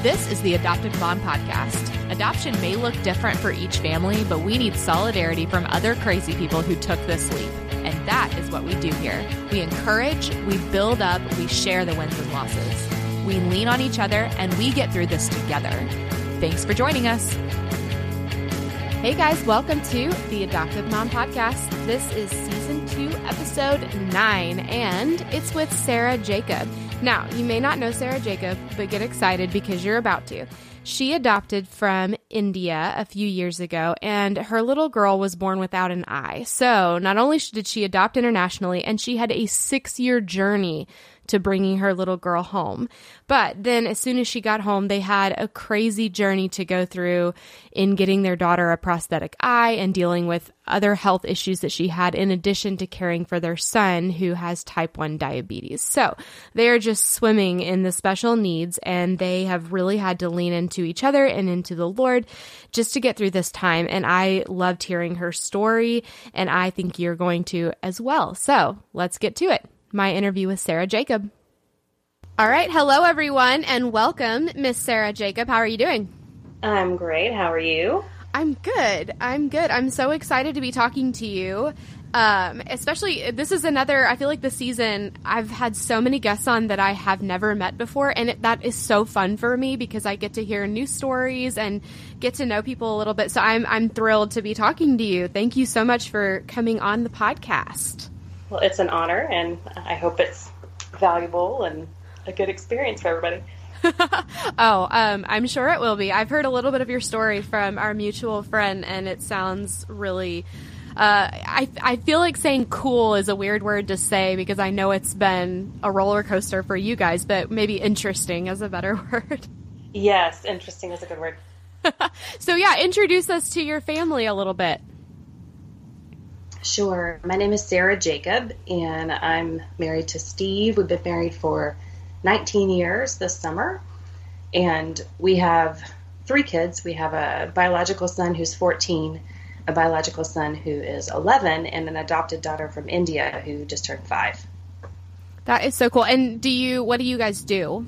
This is the Adoptive Mom Podcast. Adoption may look different for each family, but we need solidarity from other crazy people who took this leap. And that is what we do here. We encourage, we build up, we share the wins and losses. We lean on each other, and we get through this together. Thanks for joining us. Hey guys, welcome to the Adoptive Mom Podcast. This is Season 2, Episode 9, and it's with Sarah Jacob. Now, you may not know Sarah Jacob, but get excited because you're about to. She adopted from India a few years ago, and her little girl was born without an eye. So not only did she adopt internationally, and she had a 6-year journey to bringing her little girl home. But then as soon as she got home, they had a crazy journey to go through in getting their daughter a prosthetic eye and dealing with other health issues that she had, in addition to caring for their son who has type 1 diabetes. So they are just swimming in the special needs, and they have really had to lean into each other and into the Lord just to get through this time. And I loved hearing her story, and I think you're going to as well. So let's get to it. My interview with Sarah Jacob. All right. Hello, everyone, and welcome, Miss Sarah Jacob. How are you doing? I'm great. How are you? I'm good. I'm so excited to be talking to you. Especially, this is another, I feel like this season, I've had so many guests on that I have never met before, and that is so fun for me because I get to hear new stories and get to know people a little bit. So I'm thrilled to be talking to you. Thank you so much for coming on the podcast. Well, it's an honor, and I hope it's valuable and a good experience for everybody. I'm sure it will be. I've heard a little bit of your story from our mutual friend, and it sounds really, I feel like saying cool is a weird word to say because I know it's been a roller coaster for you guys, but maybe interesting is a better word. Yes, interesting is a good word. So yeah, introduce us to your family a little bit. Sure. My name is Sarah Jacob, and I'm married to Steve. We've been married for 19 years this summer, and we have 3 kids. We have a biological son who's 14, a biological son who is 11, and an adopted daughter from India who just turned 5. That is so cool. And what do you guys do?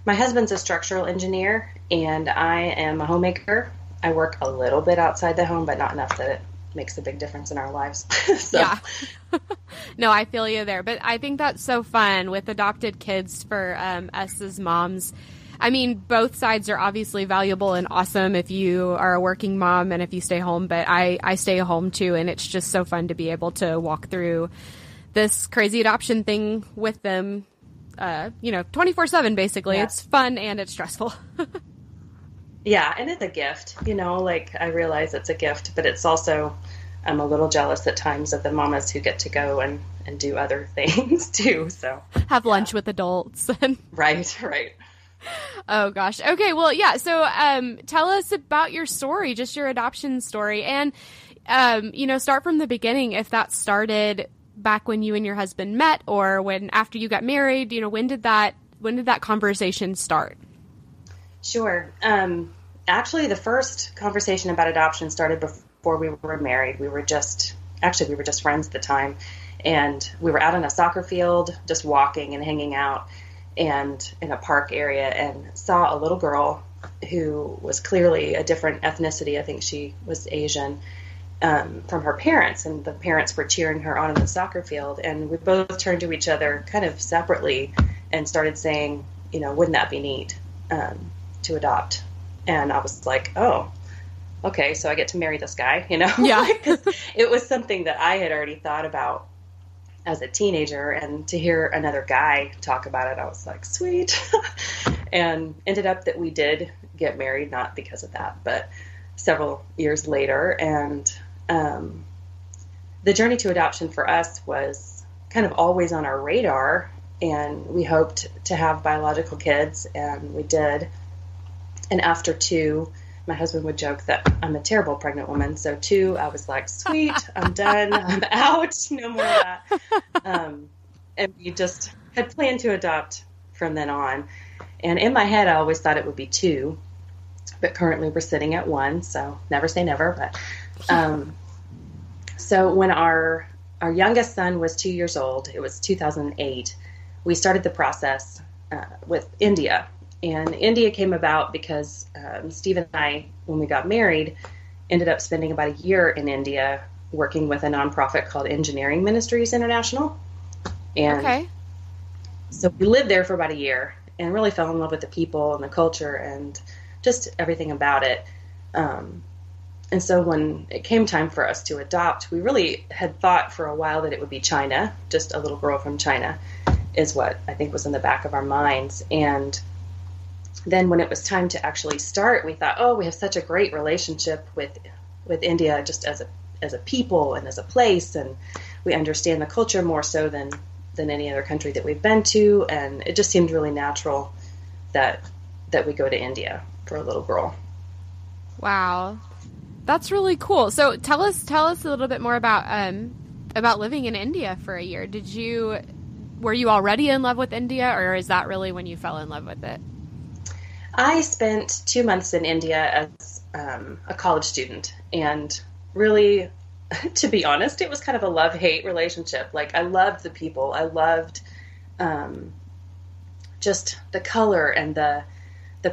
My husband's a structural engineer, and I am a homemaker. I work a little bit outside the home, but not enough that it makes a big difference in our lives. So. Yeah. No, I feel you there. But I think that's so fun with adopted kids for us as moms. I mean, both sides are obviously valuable and awesome if you are a working mom and if you stay home. But I stay home too. And it's just so fun to be able to walk through this crazy adoption thing with them, 24/7, basically. Yeah. It's fun and it's stressful. Yeah, and it's a gift, I realize it's a gift, but it's also, I'm a little jealous at times of the mamas who get to go and do other things too, so. Have lunch with adults. Right. Oh gosh. Okay, well, yeah, so tell us about your story, just your adoption story, and, start from the beginning if that started back when you and your husband met or after you got married, when did that conversation start? Sure. Actually, the first conversation about adoption started before we were married. We were just friends at the time. And we were out on a soccer field, just walking and hanging out and in a park area, and saw a little girl who was clearly a different ethnicity. I think she was Asian, from her parents. And the parents were cheering her on in the soccer field. And we both turned to each other kind of separately and started saying, wouldn't that be neat? To adopt. And I was like, oh, okay, so I get to marry this guy, Yeah. It was something that I had already thought about as a teenager, and to hear another guy talk about it, I was like, sweet. And ended up that we did get married, not because of that, but several years later. And the journey to adoption for us was kind of always on our radar, and we hoped to have biological kids, and we did. And after 2, my husband would joke that I'm a terrible pregnant woman. So 2, I was like, sweet, I'm done. I'm out. No more of that. And we just had planned to adopt from then on. And in my head, I always thought it would be 2. But currently we're sitting at 1. So never say never. But so when our youngest son was 2 years old, it was 2008, we started the process with India. And India came about because Steve and I, when we got married, ended up spending about a year in India working with a nonprofit called Engineering Ministries International. And okay. So we lived there for about a year and really fell in love with the people and the culture and just everything about it. And so when it came time for us to adopt, we really had thought for a while that it would be China, just a little girl from China is what I think was in the back of our minds. And then when it was time to actually start, we thought, oh, we have such a great relationship with India just as a people and as a place, and we understand the culture more so than any other country that we've been to, and it just seemed really natural that we go to India for a little girl. Wow. That's really cool. So tell us a little bit more about living in India for a year. Were you already in love with India, or is that really when you fell in love with it? I spent 2 months in India as a college student, and really, to be honest, it was kind of a love-hate relationship. Like, I loved the people. I loved just the color and the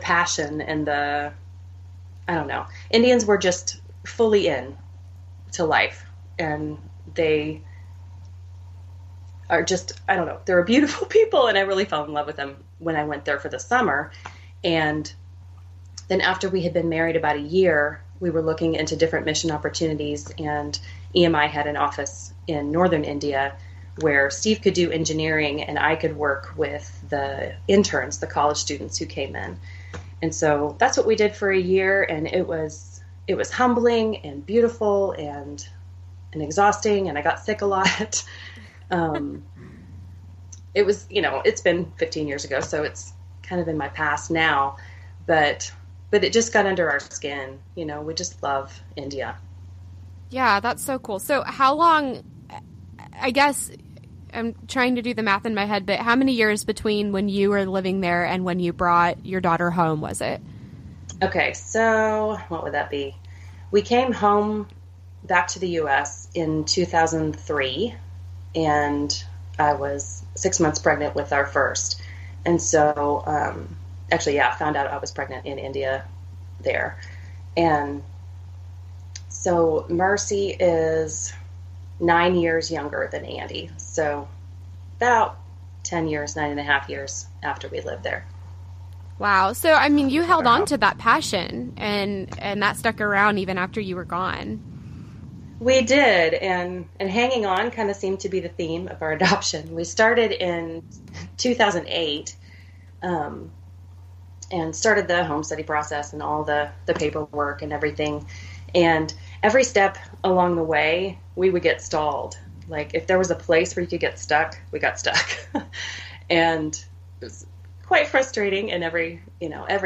passion and I don't know. Indians were just fully in to life, and they are just, I don't know, they're beautiful people, and I really fell in love with them when I went there for the summer. And then after we had been married about a year, we were looking into different mission opportunities, and EMI had an office in northern India where Steve could do engineering and I could work with the interns, the college students who came in. And so that's what we did for a year, and it was humbling and beautiful and exhausting, and I got sick a lot. It was, it's been 15 years ago, so it's kind of in my past now, but it just got under our skin. We just love India. Yeah, that's so cool. So how long, I guess I'm trying to do the math in my head, but how many years between when you were living there and when you brought your daughter home was it? Okay, so what would that be? We came home back to the U.S. in 2003, and I was 6 months pregnant with our first. And so, found out I was pregnant in India there. And so Mercy is 9 years younger than Andy. So about 10 years, 9.5 years after we lived there. Wow. So, I mean, you held on to that passion and that stuck around even after you were gone. We did. And hanging on kind of seemed to be the theme of our adoption. We started in 2008 and started the home study process and all the paperwork and everything. And every step along the way, we would get stalled. Like, if there was a place where you could get stuck, we got stuck. And it was quite frustrating in every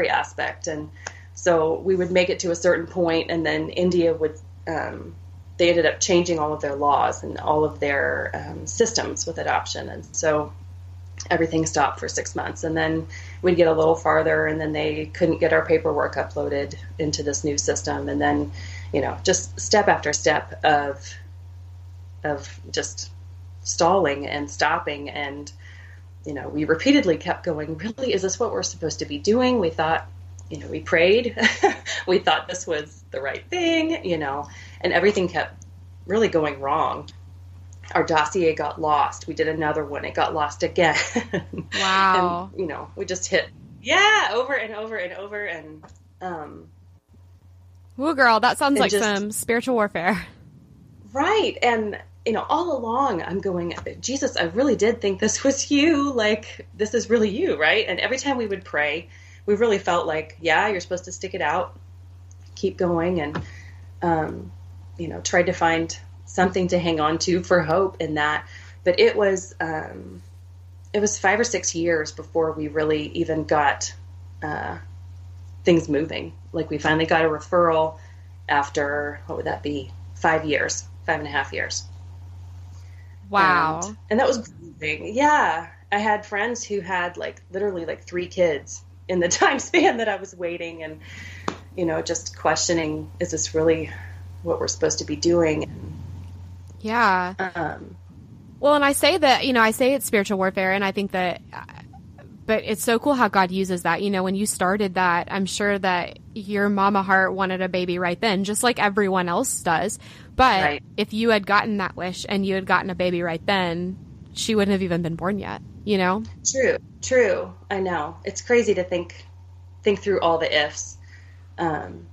aspect. And so we would make it to a certain point, and then India would, they ended up changing all of their laws and all of their systems with adoption. And so everything stopped for 6 months, and then we'd get a little farther, and then they couldn't get our paperwork uploaded into this new system. And then, just step after step of just stalling and stopping. And, we repeatedly kept going, really, is this what we're supposed to be doing? We thought, we prayed. We thought this was the right thing, and everything kept really going wrong. Our dossier got lost. We did another one. It got lost again. Wow. And, we just hit, over and over and over. And, woo, girl, that sounds like some spiritual warfare. Right. And, all along I'm going, Jesus, I really did think this was you. Like, this is really you, right? And every time we would pray, we really felt like, you're supposed to stick it out, keep going, and, tried to find something to hang on to for hope in that. But it was 5 or 6 years before we really even got things moving. Like, we finally got a referral after, what would that be? 5 years, 5.5 years. Wow. And that was grooving. Yeah. I had friends who had literally 3 kids in the time span that I was waiting, and, just questioning, is this really what we're supposed to be doing? Yeah. Well, and I say that, I say it's spiritual warfare, and I think that But it's so cool how God uses that. You know, when you started that, I'm sure that your mama heart wanted a baby right then, just like everyone else does. But if you had gotten that wish and you had gotten a baby right then, she wouldn't have even been born yet, you know? True. I know. It's crazy to think through all the ifs. And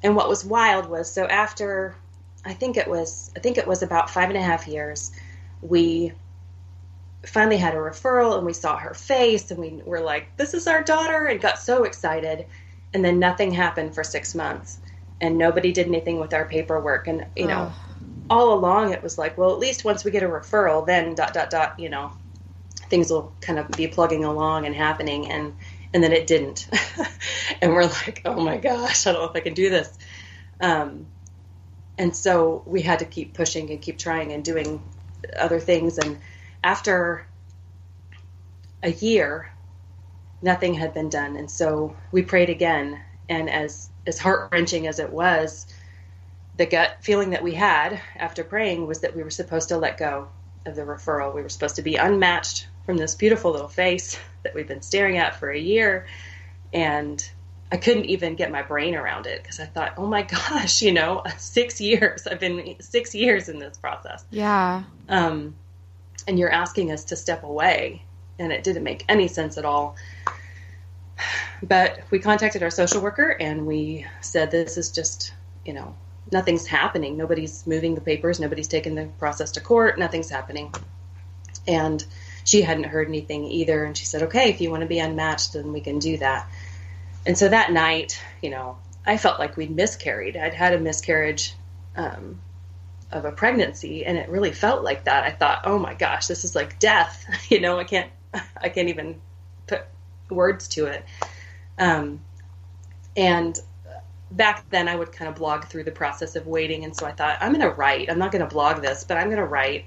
what was wild was, so after, I think it was about 5.5 years, we finally had a referral and we saw her face and we were like, this is our daughter, and got so excited. And then nothing happened for 6 months and nobody did anything with our paperwork. And, you know, all along it was like, well, at least once we get a referral, then ... you know, things will kind of be plugging along and happening. And then it didn't. And we're like, oh my gosh, I don't know if I can do this. And so we had to keep pushing and keep trying and doing other things. And after a year, nothing had been done. And so we prayed again. And as heart-wrenching as it was, the gut feeling that we had after praying was that we were supposed to let go of the referral. We were supposed to be unmatched from this beautiful little face that we've been staring at for a year. And I couldn't even get my brain around it because I thought, oh my gosh, you know, 6 years. I've been 6 years in this process. Yeah. And you're asking us to step away, and it didn't make any sense at all. But we contacted our social worker, and we said, this is just, you know, nothing's happening. Nobody's moving the papers. Nobody's taking the process to court. Nothing's happening. And she hadn't heard anything either. And she said, okay, if you want to be unmatched, then we can do that. And so that night, you know, I felt like we'd miscarried. I'd had a miscarriage of a pregnancy, and it really felt like that. I thought, oh my gosh, this is like death. You know, I can't even put words to it. And back then I would kind of blog through the process of waiting. And so I thought, I'm not going to blog this, but I'm going to write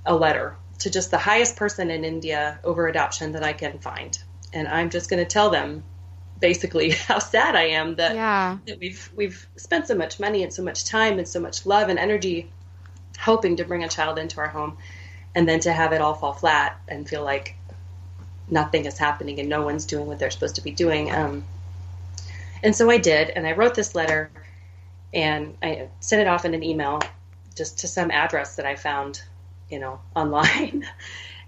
a letter to just the highest person in India over adoption that I can find. And I'm just going to tell them basically how sad I am that we've spent so much money and so much time and so much love and energy hoping to bring a child into our home, and then to have it all fall flat and feel like nothing is happening and no one's doing what they're supposed to be doing. And so I did, and I wrote this letter, and I sent it off in an email just to some address that I found, you know, online.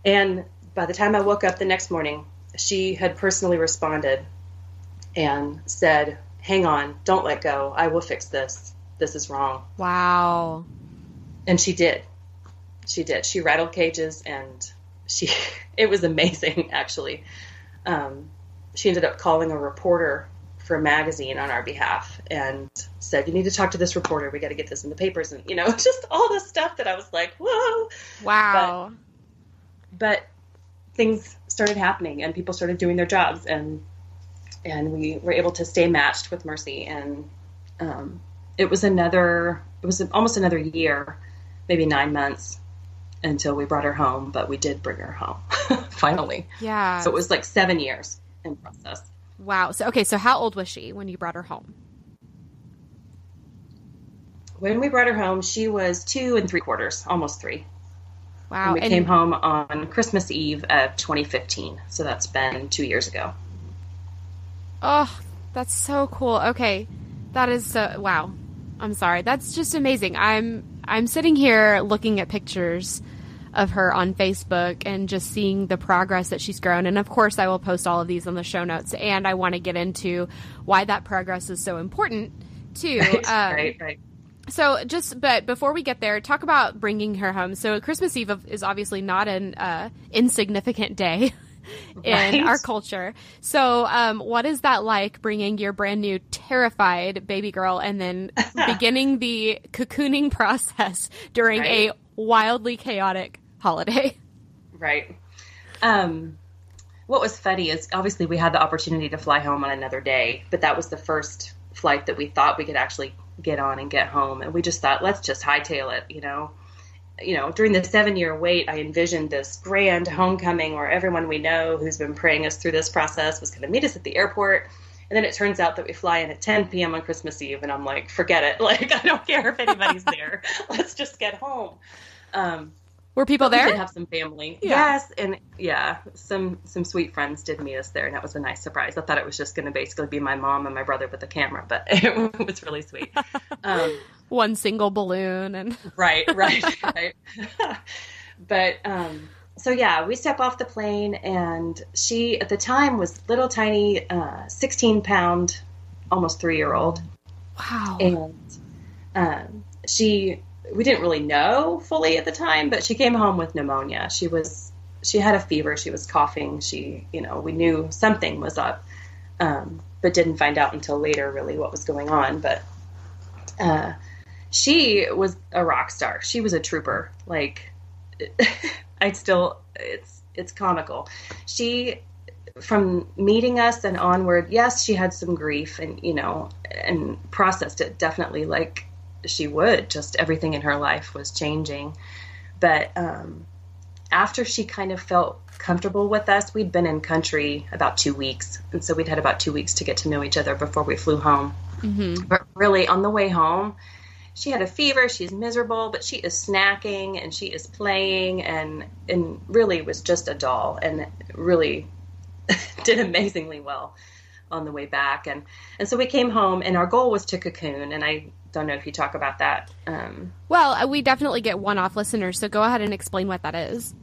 And by the time I woke up the next morning, she had personally responded and said, hang on, don't let go. I will fix this. This is wrong. Wow. And she did. She did. She rattled cages, and it was amazing, actually. She ended up calling a reporter for a magazine on our behalf and said, you need to talk to this reporter. We got to get this in the papers. And, you know, just all this stuff that I was like, whoa. Wow. But things started happening, and people started doing their jobs, and we were able to stay matched with Mercy. And it was almost another year, maybe 9 months, until we brought her home. But we did bring her home finally. Yeah. So it was like 7 years in process. Wow. So how old was she when you brought her home? When we brought her home, she was 2 3/4, almost 3. Wow. And we came home on Christmas Eve of 2015. So that's been 2 years ago. Oh, that's so cool. Okay. That is so, wow. I'm sorry. That's just amazing. I'm sitting here looking at pictures of her on Facebook and just seeing the progress that she's grown. And of course I will post all of these on the show notes, and I want to get into why that progress is so important too. Right. So but before we get there, talk about bringing her home. So Christmas Eve is obviously not an insignificant day in our culture. So what is that like, bringing your brand new terrified baby girl and then beginning the cocooning process during a wildly chaotic holiday? Right. What was funny is obviously we had the opportunity to fly home on another day, but that was the first flight that we thought we could actually get on and get home. And we just thought, let's just hightail it, you know. During the 7-year wait, I envisioned this grand homecoming where everyone we know who's been praying us through this process was going to meet us at the airport. And then it turns out that we fly in at 10 p.m. on Christmas Eve. And I'm like, forget it. Like, I don't care if anybody's there. Let's just get home. Were people there? We did have some family. Yeah. Yes. And some sweet friends did meet us there. And that was a nice surprise. I thought it was just going to basically be my mom and my brother with the camera, but it was really sweet. One single balloon and right. But, so yeah, we step off the plane, and she at the time was little tiny, 16-pound, almost 3-year-old. Wow. And, we didn't really know fully at the time, but she came home with pneumonia. She had a fever. She was coughing. We knew something was up, but didn't find out until later really what was going on. But, she was a rock star. She was a trooper. Like, it's comical. She, from meeting us and onward, yes, she had some grief and processed it definitely like she would. Just everything in her life was changing. But after she kind of felt comfortable with us, we'd been in country about 2 weeks. And so we'd had about 2 weeks to get to know each other before we flew home. Mm-hmm. But really, on the way home, she had a fever, she's miserable, but she is snacking and she is playing and really was just a doll and really did amazingly well on the way back. And so we came home, and our goal was to cocoon. And I don't know if you talk about that. Well, we definitely get one-off listeners, so go ahead and explain what that is.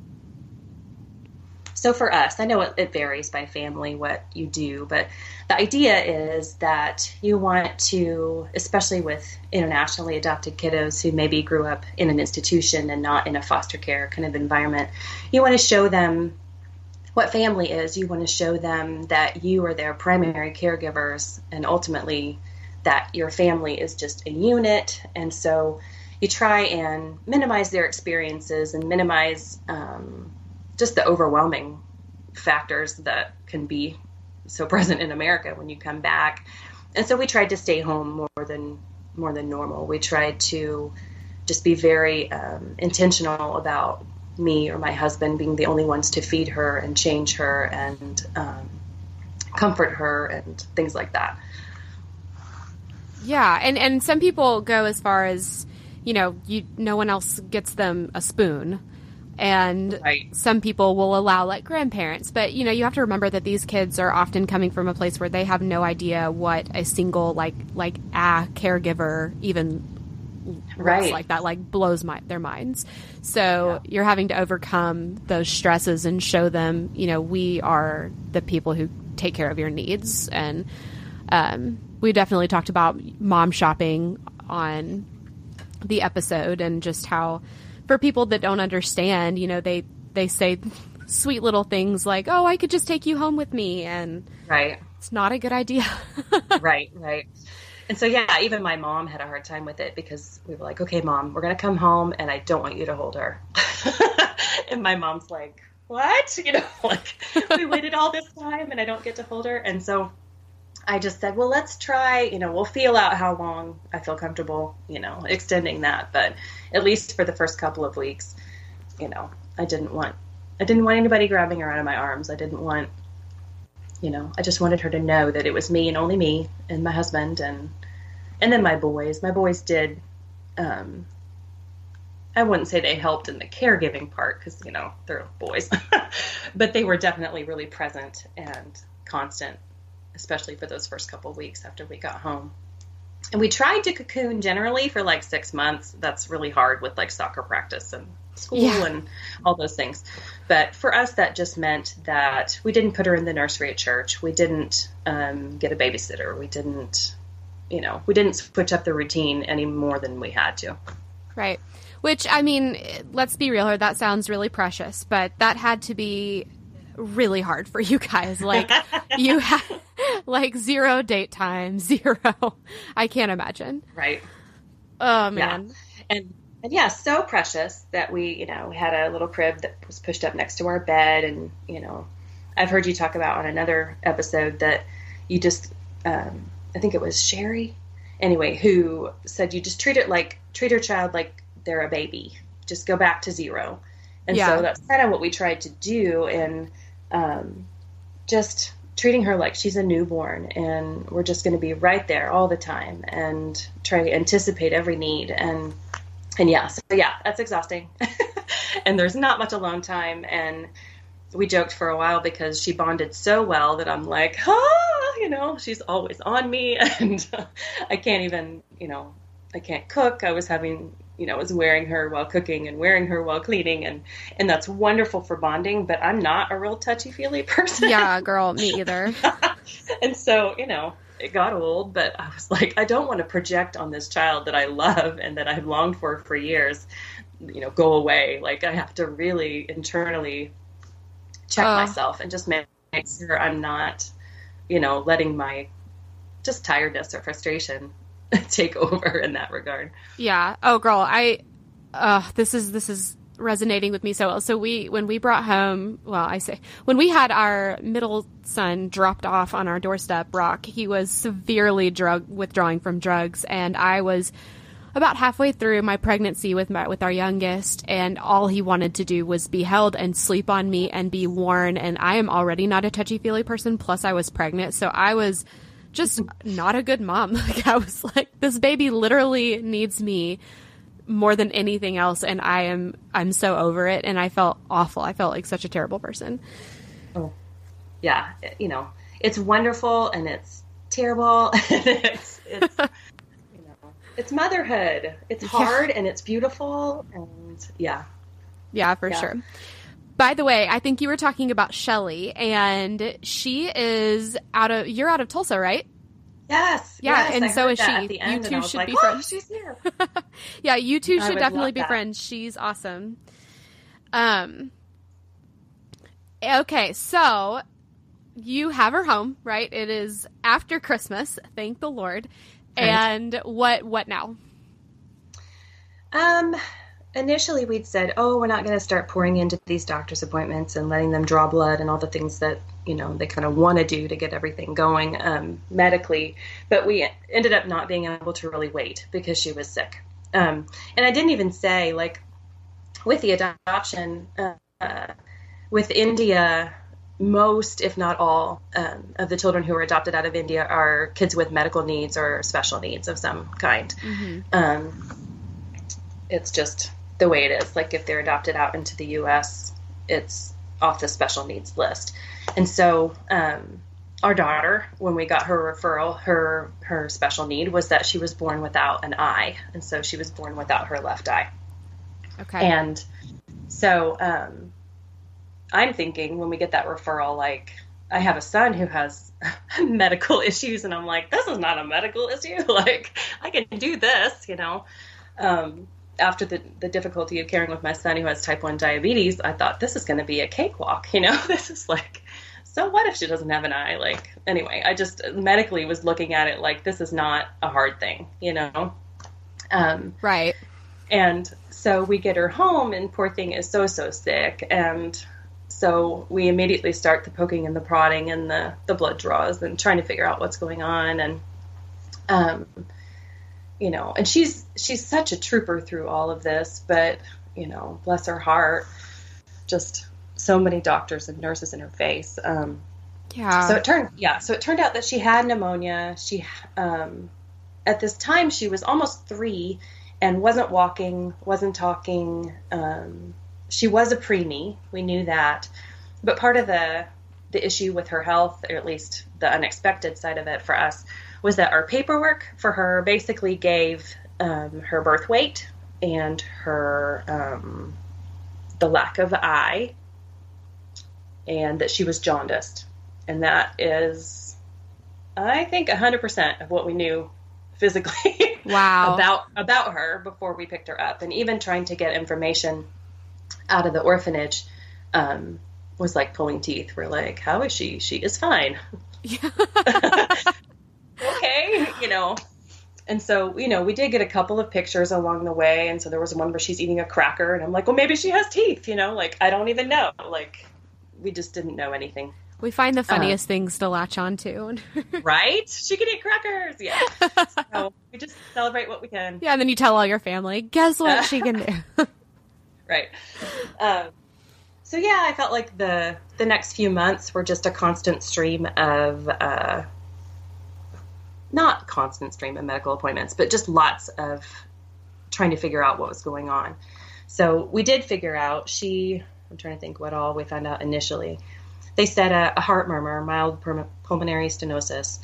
So for us, I know it varies by family what you do, but the idea is that you want to, especially with internationally adopted kiddos who maybe grew up in an institution and not in a foster care kind of environment, you want to show them what family is. You want to show them that you are their primary caregivers, and ultimately that your family is just a unit. And so you try and minimize their experiences and minimize just the overwhelming factors that can be so present in America when you come back. And so we tried to stay home more than normal. We tried to just be very intentional about me or my husband being the only ones to feed her and change her and comfort her and things like that. Yeah, and some people go as far as, no one else gets them a spoon. And right. Some people will allow like grandparents, but you have to remember that these kids are often coming from a place where they have no idea what a single caregiver even right. looks like. That blows their minds. So You're having to overcome those stresses and show them, we are the people who take care of your needs. And we definitely talked about mom shopping on the episode, and just how, for people that don't understand, they say sweet little things like, "Oh, I could just take you home with me," and right, it's not a good idea. Right. And so, even my mom had a hard time with it, because we were like, "Okay, Mom, we're going to come home, and I don't want you to hold her." And my mom's like, "What? We waited all this time, and I don't get to hold her." And so I just said, well, let's try, we'll feel out how long I feel comfortable, extending that. But at least for the first couple of weeks, I didn't want anybody grabbing her out of my arms. I didn't want, I just wanted her to know that it was me and only me and my husband and then my boys. My boys did, I wouldn't say they helped in the caregiving part, because, they're boys, but they were definitely really present and constant, especially for those first couple of weeks after we got home. And we tried to cocoon generally for 6 months. That's really hard with soccer practice and school and all those things. But for us, that just meant that we didn't put her in the nursery at church. We didn't get a babysitter. We didn't switch up the routine any more than we had to. Right. Which, let's be real here. That sounds really precious, but that had to be really hard for you guys. You had 0 date time, 0. I can't imagine. Right. Oh man. Yeah. And so precious that we had a little crib that was pushed up next to our bed. And, I've heard you talk about on another episode that you just, I think it was Sherry, anyway, who said you just treat her child like they're a baby. Just go back to 0. And so that's kind of what we tried to do. And, just treating her like she's a newborn, and we're just going to be right there all the time and try to anticipate every need. And that's exhausting. and there's not much alone time. And we joked for a while because she bonded so well that I'm like, she's always on me, and I can't even, I can't cook. I was was wearing her while cooking and wearing her while cleaning, and that's wonderful for bonding, but I'm not a real touchy-feely person. Yeah, girl, me either. And so, it got old, but I was like, I don't want to project on this child that I love and that I've longed for years, go away. Like, I have to really internally check myself and just make sure I'm not, letting my just tiredness or frustration take over in that regard. Yeah. Oh, girl, this is resonating with me so well. So when we brought home, when we had our middle son dropped off on our doorstep, Rock, he was severely withdrawing from drugs, and I was about halfway through my pregnancy with our youngest, and all he wanted to do was be held and sleep on me and be worn. And I am already not a touchy-feely person. Plus I was pregnant. So I was just not a good mom. Like, I was like, this baby literally needs me more than anything else. And I'm so over it. And I felt awful. I felt like such a terrible person. Oh, yeah. It's wonderful and it's terrible. And it's motherhood. It's hard and it's beautiful, and yeah, for sure. By the way, I think you were talking about Shelly, and she is you're out of Tulsa, right? Yes. Yeah, yes, and so is she. You two should be friends. She's here. Yeah, you two should definitely be friends. She's awesome. Okay, so you have her home, right? It is after Christmas, thank the Lord. Right. And what now? Initially we'd said, we're not going to start pouring into these doctor's appointments and letting them draw blood and all the things that, they kind of want to do to get everything going medically. But we ended up not being able to really wait because she was sick. And I didn't even say, like, with the adoption, with India, most, if not all, of the children who are adopted out of India are kids with medical needs or special needs of some kind. Mm-hmm. It's just the way it is. Like, if they're adopted out into the U.S., it's off the special needs list. And so our daughter, when we got her referral, her special need was that she was born without an eye. And so she was born without her left eye. Okay. And so I'm thinking when we get that referral, like, I have a son who has medical issues, and I'm like, this is not a medical issue. Like, I can do this, after the difficulty of caring with my son who has type 1 diabetes, I thought this is going to be a cakewalk. This is like, so what if she doesn't have an eye? Like, anyway, I just medically was looking at it like, this is not a hard thing, Right. And so we get her home, and poor thing is so sick. And so we immediately start the poking and the prodding and the blood draws and trying to figure out what's going on. And, and she's such a trooper through all of this, but, bless her heart, just so many doctors and nurses in her face. Yeah. So it turned out that she had pneumonia. She, at this time, she was almost 3 and wasn't walking, wasn't talking. She was a preemie. We knew that. But part of the issue with her health, or at least the unexpected side of it for us, was that our paperwork for her basically gave her birth weight and her the lack of eye, and that she was jaundiced. And that is, I think, 100% of what we knew physically about her before we picked her up. And even trying to get information out of the orphanage was like pulling teeth. We're like, how is she? She is fine. Yeah. Okay, And so, we did get a couple of pictures along the way. And so there was one where she's eating a cracker, and I'm like, well, maybe she has teeth, like, I don't even know. Like, we just didn't know anything. We find the funniest things to latch on to. Right? She can eat crackers. Yeah. So we just celebrate what we can. Yeah, and then you tell all your family, guess what she can do. Right. So, yeah, I felt like the next few months were just a constant stream of, not constant stream of medical appointments, but just lots of trying to figure out what was going on. So we did figure out I'm trying to think what all we found out initially. They said a heart murmur, mild pulmonary stenosis.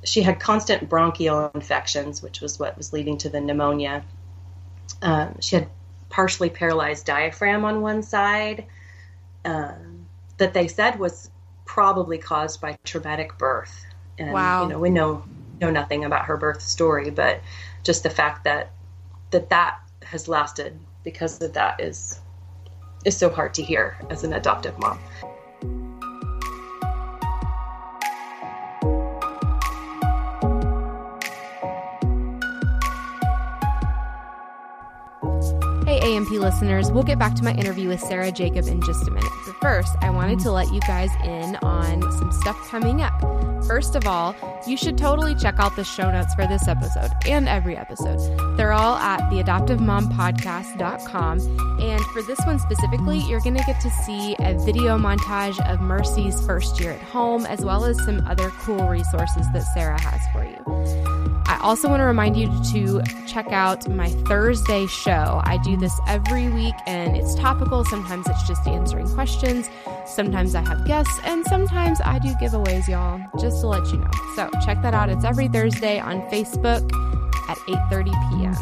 She had constant bronchial infections, which was what was leading to the pneumonia. She had partially paralyzed diaphragm on one side that they said was probably caused by traumatic birth. And, wow. We know nothing about her birth story, but just the fact that has lasted because of that is so hard to hear as an adoptive mom. Hey, AMP listeners, we'll get back to my interview with Sarah Jacob in just a minute. But first, I wanted to let you guys in on some stuff coming up. First of all, you should totally check out the show notes for this episode and every episode. They're all at theadoptivemompodcast.com. And for this one specifically, you're going to get to see a video montage of Mercy's first year at home, as well as some other cool resources that Sarah has for you. I also want to remind you to check out my Thursday show. I do this every week, and it's topical. Sometimes it's just answering questions. Sometimes I have guests, and sometimes I do giveaways, y'all, just to let you know. So check that out. It's every Thursday on Facebook at 8:30 p.m.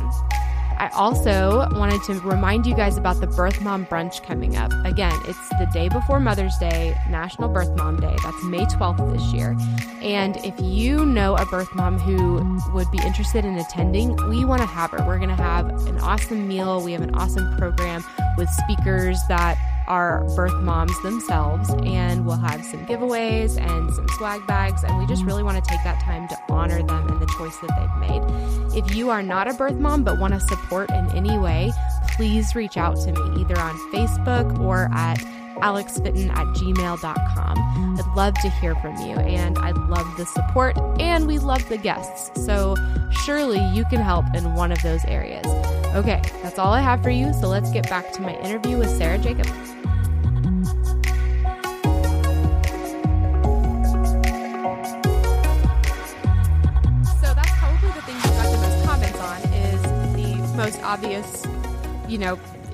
I also wanted to remind you guys about the Birth Mom Brunch coming up. Again, it's the day before Mother's Day, National Birth Mom Day. That's May 12th this year. And if you know a birth mom who would be interested in attending, we want to have her. We're going to have an awesome meal. We have an awesome program with speakers that are birth moms themselves, and we'll have some giveaways and some swag bags, and we just really want to take that time to honor them and the choice that they've made. If you are not a birth mom but want to support in any way, please reach out to me either on Facebook or at alexfitton@gmail.com. I'd love to hear from you, and I love the support, and we love the guests, so surely you can help in one of those areas. Okay, that's all I have for you, so let's get back to my interview with Sarah Jacob. So that's probably the thing you got the most comments on, is the most obvious,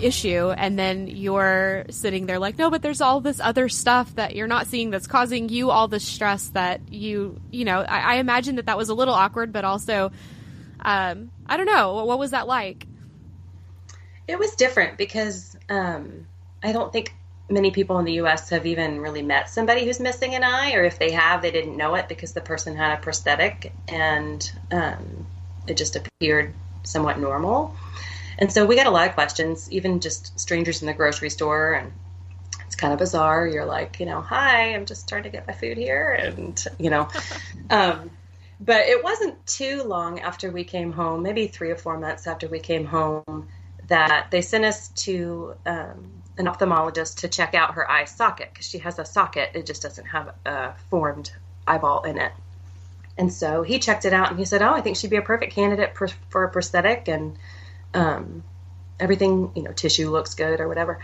issue, and then you're sitting there like, no, but there's all this other stuff that you're not seeing that's causing you all the stress that I imagine that was a little awkward, but also I don't know, what was that like? It was different because I don't think many people in the U.S. have even really met somebody who's missing an eye, or if they have, they didn't know it because the person had a prosthetic, and it just appeared somewhat normal. And so we got a lot of questions, even just strangers in the grocery store, and it's kind of bizarre. You're like, hi, I'm just trying to get my food here, and, but it wasn't too long after we came home, maybe 3 or 4 months after we came home, that they sent us to an ophthalmologist to check out her eye socket, because she has a socket. It just doesn't have a formed eyeball in it. And so he checked it out, and he said, I think she'd be a perfect candidate for a prosthetic, and everything, tissue looks good or whatever.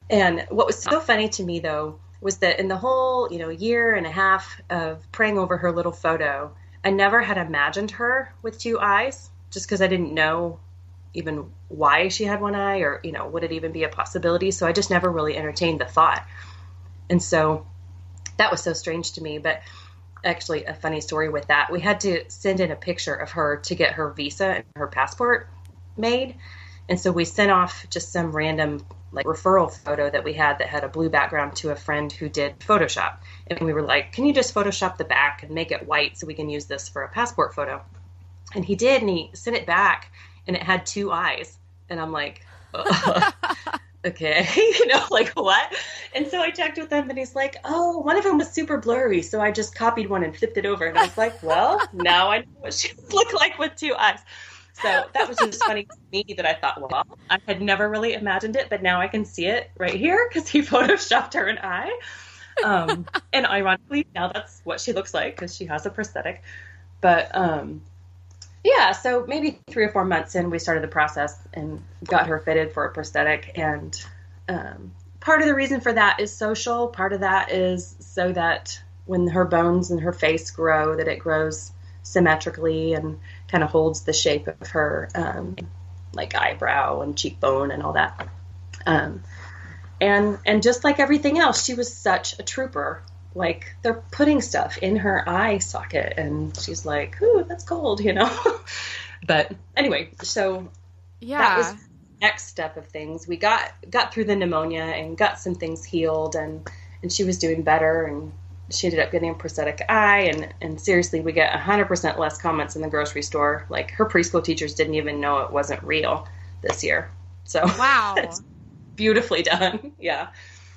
And what was so funny to me, though, was that in the whole, year and a half of praying over her little photo, I never had imagined her with 2 eyes, just because I didn't know even why she had one eye, or, would it even be a possibility? So I just never really entertained the thought. And so that was so strange to me. But actually, a funny story with that, we had to send in a picture of her to get her visa and her passport made. And so we sent off just some random referral photo that we had that had a blue background to a friend who did Photoshop. And we were like, can you just Photoshop the back and make it white so we can use this for a passport photo? And he did, and he sent it back, and it had 2 eyes. And I'm like, okay, what? And so I checked with him, and he's like, oh, one of them was super blurry, so I just copied one and flipped it over. And I was like, well, now I know what she would look like with 2 eyes. So that was just funny to me that I thought, well, I had never really imagined it, but now I can see it right here because he photoshopped her an eye. And ironically, now that's what she looks like because she has a prosthetic. But yeah, so maybe 3 or 4 months in, we started the process and got her fitted for a prosthetic. And part of the reason for that is social. Part of that is so that when her bones and her face grow, that it grows symmetrically and kind of holds the shape of her, like eyebrow and cheekbone and all that. And just like everything else, she was such a trooper. Like, they're putting stuff in her eye socket, and she's like, ooh, that's cold, you know? But anyway, so that was the next step of things. We got through the pneumonia and got some things healed, and she was doing better, and she ended up getting a prosthetic eye, and seriously, we get 100% less comments in the grocery store. Like, her preschool teachers didn't even know it wasn't real this year. So wow. It's beautifully done. Yeah.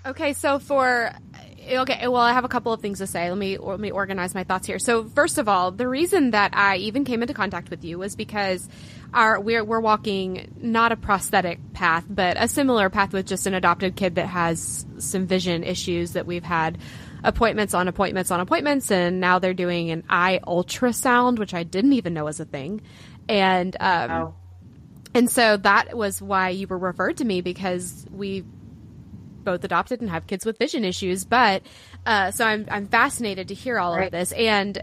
Okay, so well, I have a couple of things to say. Let me organize my thoughts here. So first of all, the reason that I even came into contact with you was because we're walking not a prosthetic path, but a similar path with just an adopted kid that has some vision issues that we've had appointments on appointments on appointments, and now they're doing an eye ultrasound, which I didn't even know was a thing. And Wow. And so that was why you were referred to me, because we both adopted and have kids with vision issues. But so I'm fascinated to hear all of this. And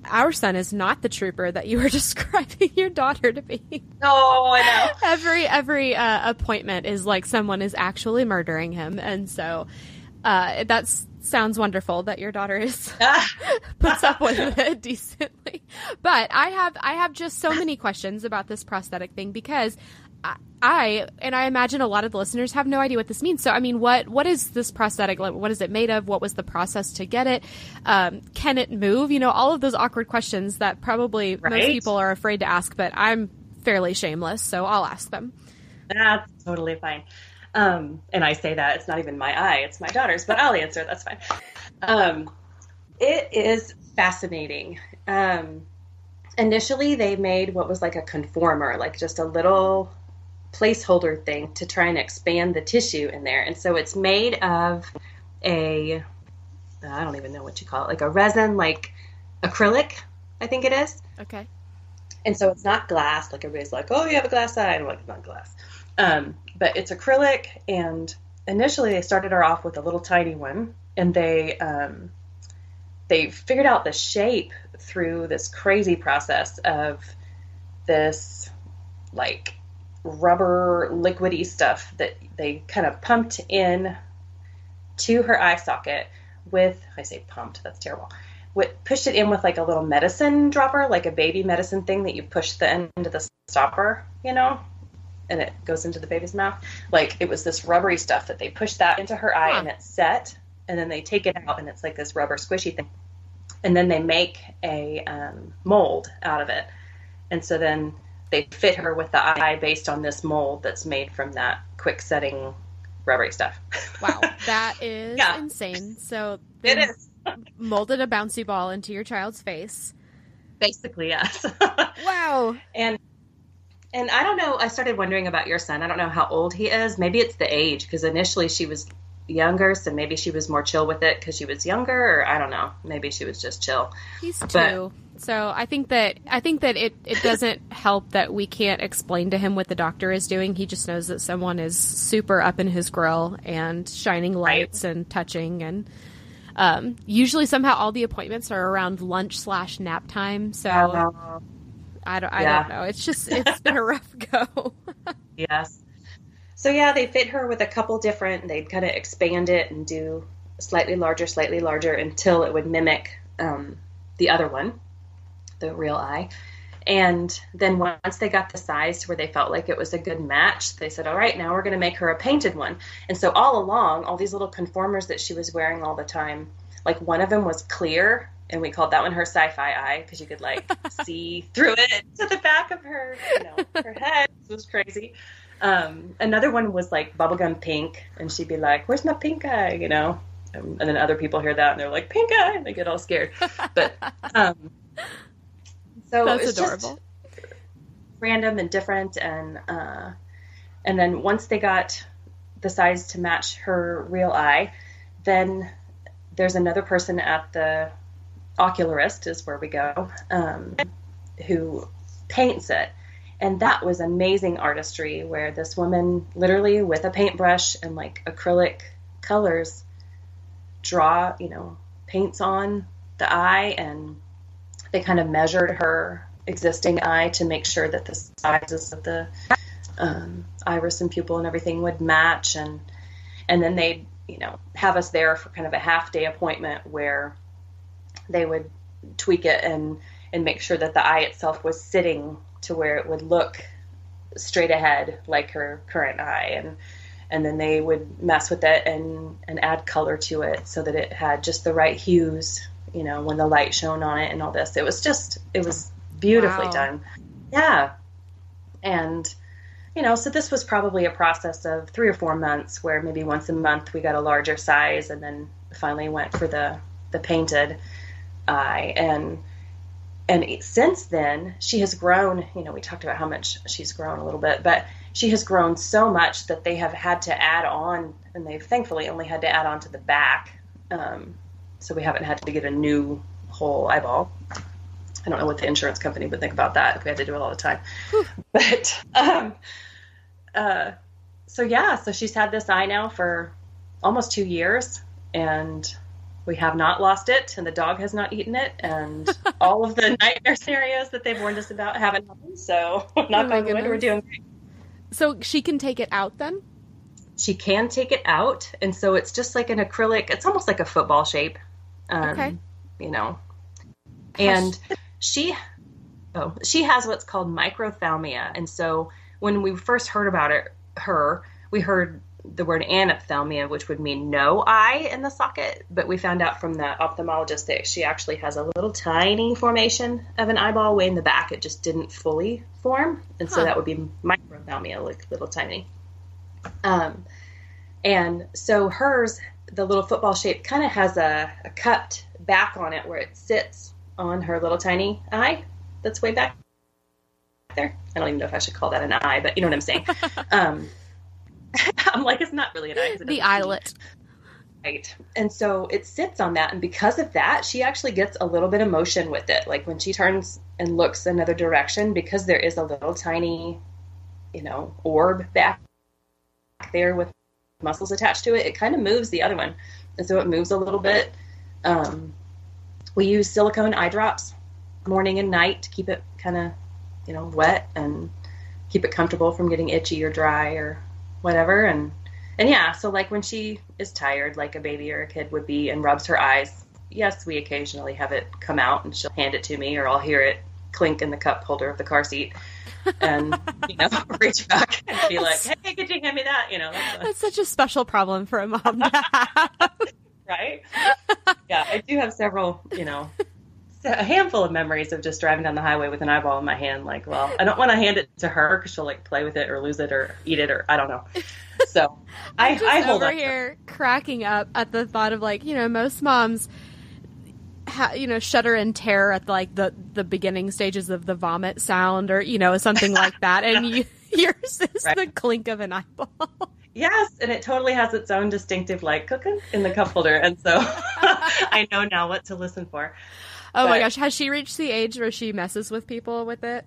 our son is not the trooper that you were describing your daughter to be. Oh, I know. Every appointment is like someone is actually murdering him, and so that sounds wonderful that your daughter is puts up with it decently. But I have just so many questions about this prosthetic thing, because I imagine a lot of the listeners have no idea what this means. So, I mean, what is this prosthetic? Like, what is it made of? What was the process to get it? Can it move? You know, all of those awkward questions that probably most people are afraid to ask, but I'm fairly shameless, so I'll ask them. That's totally fine. And I say that it's not even my eye, it's my daughter's, but I'll answer. That's fine. It is fascinating. Initially, they made what was like a conformer, like just a little placeholder thing to try and expand the tissue in there. And so it's made of I don't even know what you call it, like a resin, like acrylic, I think it is. Okay. And so it's not glass, like everybody's like, oh, you have a glass eye. I'm like, it's not glass. But it's acrylic, and initially they started her off with a little tiny one, and they figured out the shape through this crazy process of this like rubber liquidy stuff that they kind of pumped in to her eye socket with, I say pumped, that's terrible, pushed it in with like a little medicine dropper, like a baby medicine thing that you push the end of the stopper, you know, and it goes into the baby's mouth. Like, it was this rubbery stuff that they pushed that into her eye, and it's set, and then they take it out, and it's like this rubber squishy thing. And then they make a mold out of it. And so then they fit her with the eye based on this mold that's made from that quick setting rubbery stuff. Wow, that is insane. So it is. Molded a bouncy ball into your child's face. Basically, yes. Wow. And I don't know, I started wondering about your son. I don't know how old he is. Maybe it's the age, because initially she was younger, so maybe she was more chill with it because she was younger, or I don't know. Maybe she was just chill. He's 2. So I think that it doesn't help that we can't explain to him what the doctor is doing. He just knows that someone is super up in his grill and shining lights and touching, and usually somehow all the appointments are around lunch/nap time. So I don't know. It's been a rough go. Yes. So yeah, they fit her with a couple different, they'd kind of expand it and do slightly larger until it would mimic the other one, the real eye. And then once they got the size to where they felt like it was a good match, they said, all right, now we're going to make her a painted one. And so all along, all these little conformers that she was wearing all the time, like one of them was clear, and we called that one her sci-fi eye, because you could like see through it to the back of her, her head. It was crazy. Another one was like bubblegum pink, and she'd be like, where's my pink eye, and then other people hear that and they're like, pink eye, and they get all scared. But so that's it's adorable, just random and different. And then once they got the size to match her real eye, then there's another person at the ocularist, is where we go, who paints it. And that was amazing artistry, where this woman literally with a paintbrush and like acrylic colors draw, paints on the eye, and they kind of measured her existing eye to make sure that the sizes of the iris and pupil and everything would match. And then they'd, have us there for kind of a half-day appointment where they would tweak it and make sure that the eye itself was sitting to where it would look straight ahead like her current eye. And then they would mess with it and add color to it so that it had just the right hues, when the light shone on it and all this. It was beautifully done. Yeah. And, so this was probably a process of 3 or 4 months where maybe once a month we got a larger size and then finally went for the painted eye. And since then, she has grown, we talked about how much she's grown a little bit, but she has grown so much that they have had to add on, and they've thankfully only had to add on to the back. So we haven't had to get a new whole eyeball. I don't know what the insurance company would think about that if we had to do it all the time. But, so she's had this eye now for almost 2 years, and we have not lost it, and the dog has not eaten it, and all of the nightmare scenarios that they've warned us about haven't happened. So, knock on wood, we're doing great. So she can take it out then? She can take it out, and so it's just like an acrylic. It's almost like a football shape, okay. And she has what's called microphthalmia, and so when we first heard about we heard the word anophthalmia, which would mean no eye in the socket, but we found out from the ophthalmologist that she actually has a little tiny formation of an eyeball way in the back. It just didn't fully form, and so that would be microphthalmia, like little tiny. And so hers, the little football shape, kind of has a cupped back on it where it sits on her little tiny eye that's way back there. I don't even know if I should call that an eye, but you know what I'm saying. I'm like, it's not really an eye. The eyelet. Right. And so it sits on that. And because of that, she actually gets a little bit of motion with it. Like when she turns and looks another direction, because there is a little tiny, orb back there with muscles attached to it, it kind of moves the other one. And so it moves a little bit. We use silicone eye drops morning and night to keep it kind of, wet and keep it comfortable from getting itchy or dry or whatever. And yeah, so like when she is tired, like a baby or a kid would be, and rubs her eyes, yes, we occasionally have it come out and she'll hand it to me, or I'll hear it clink in the cup holder of the car seat and, reach back and be like, hey, could you hand me that? That's such a special problem for a mom to have. Right? Yeah, I do have several, a handful of memories of just driving down the highway with an eyeball in my hand. Like, well, I don't want to hand it to her because she'll like play with it or lose it or eat it or I don't know. So I hold over here cracking up at the thought of like, most moms, shudder in terror at like the beginning stages of the vomit sound or, something like that. And yours is the clink of an eyeball. Yes, and it totally has its own distinctive like cooking in the cup holder. And so I know now what to listen for. Oh my gosh, has she reached the age where she messes with people with it?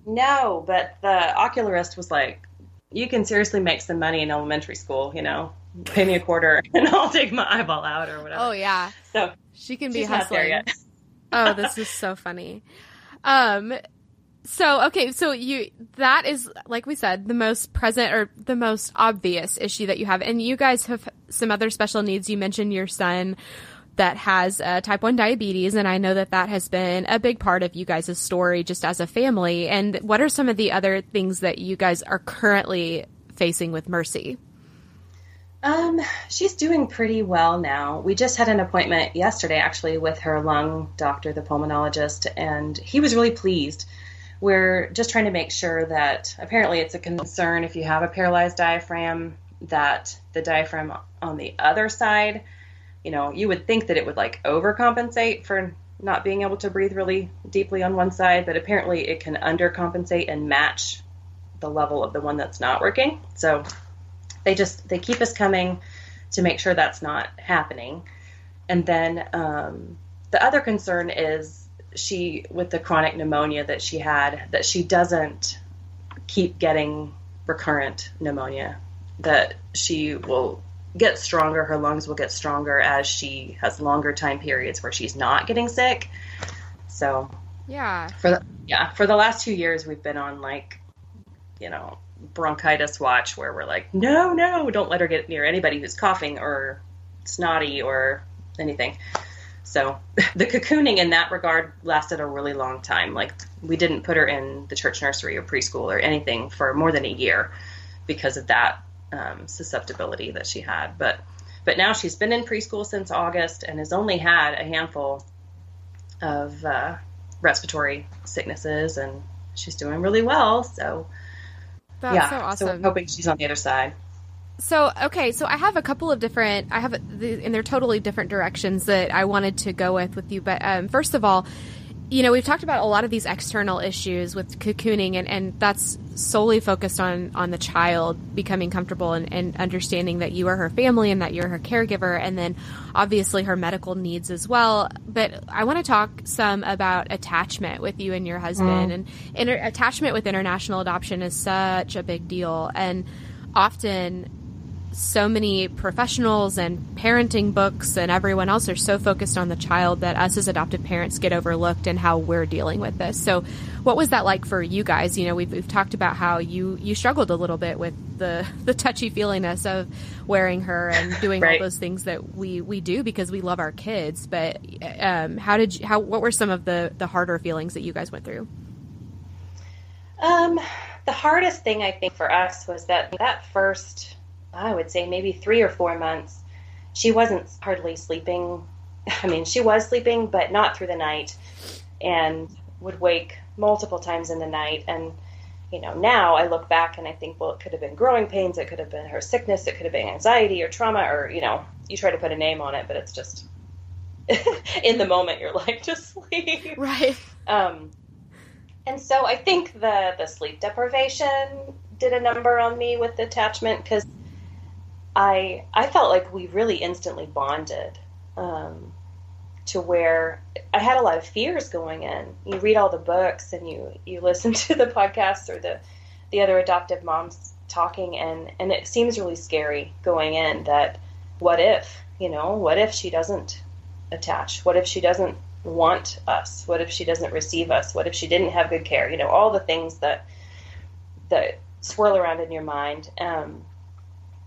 No, but the ocularist was like, you can seriously make some money in elementary school, pay me $0.25 and I'll take my eyeball out or whatever. Oh yeah. So she can be she's hustling. Not there yet. Oh, this is so funny. So that is, like we said, the most present or the most obvious issue that you have. And you guys have some other special needs. You mentioned your son that has type 1 diabetes, and I know that has been a big part of you guys' story just as a family. And what are some of the other things that you guys are currently facing with Mercy? She's doing pretty well now. We just had an appointment yesterday, actually, with her lung doctor, the pulmonologist, and he was really pleased. We're just trying to make sure that apparently it's a concern if you have a paralyzed diaphragm, that the diaphragm on the other side, you would think that it would like overcompensate for not being able to breathe really deeply on one side, but apparently it can undercompensate and match the level of the one that's not working. So they keep us coming to make sure that's not happening. And then the other concern is with the chronic pneumonia that she had, that she doesn't keep getting recurrent pneumonia, that she will get stronger, her lungs will get stronger as she has longer time periods where she's not getting sick. So yeah, for the last 2 years we've been on like bronchitis watch where we're like, no, don't let her get near anybody who's coughing or snotty or anything. So the cocooning in that regard lasted a really long time. Like, we didn't put her in the church nursery or preschool or anything for more than a year because of that susceptibility that she had. But now she's been in preschool since August and has only had a handful of respiratory sicknesses, and she's doing really well. So that's so awesome. So I'm hoping she's on the other side. So, okay, so I have a couple of and they're totally different directions that I wanted to go with you. But first of all, we've talked about a lot of these external issues with cocooning, and that's solely focused on the child becoming comfortable and understanding that you are her family and that you're her caregiver, and then obviously her medical needs as well. But I want to talk some about attachment with you and your husband. And attachment with international adoption is such a big deal. And often so many professionals and parenting books and everyone else are so focused on the child that us as adoptive parents get overlooked in how we're dealing with this. So what was that like for you guys? We've talked about how you struggled a little bit with the touchy-feeliness of wearing her and doing all those things that we do because we love our kids. But what were some of the harder feelings that you guys went through? The hardest thing, I think, for us was that first, I would say maybe 3 or 4 months, she wasn't hardly sleeping. I mean, she was sleeping, but not through the night, and would wake multiple times in the night. And, now I look back and I think, well, it could have been growing pains. It could have been her sickness. It could have been anxiety or trauma, or, you try to put a name on it, but it's just in the moment you're like, just sleep. Right. And so I think the sleep deprivation did a number on me with the attachment, because I felt like we really instantly bonded, to where I had a lot of fears going in. You read all the books and you listen to the podcasts or the other adoptive moms talking, and it seems really scary going in that what if she doesn't attach? What if she doesn't want us? What if she doesn't receive us? What if she didn't have good care? All the things that swirl around in your mind.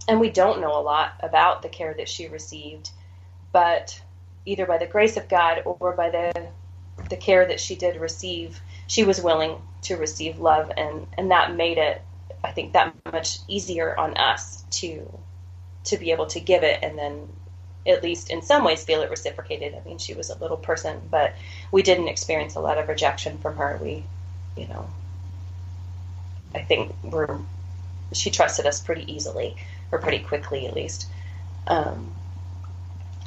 And we don't know a lot about the care that she received, but either by the grace of God or by the care that she did receive, she was willing to receive love, and that made it, I think, that much easier on us to be able to give it, and then at least in some ways feel it reciprocated. I mean, she was a little person, but we didn't experience a lot of rejection from her. I think she trusted us pretty easily, or pretty quickly at least.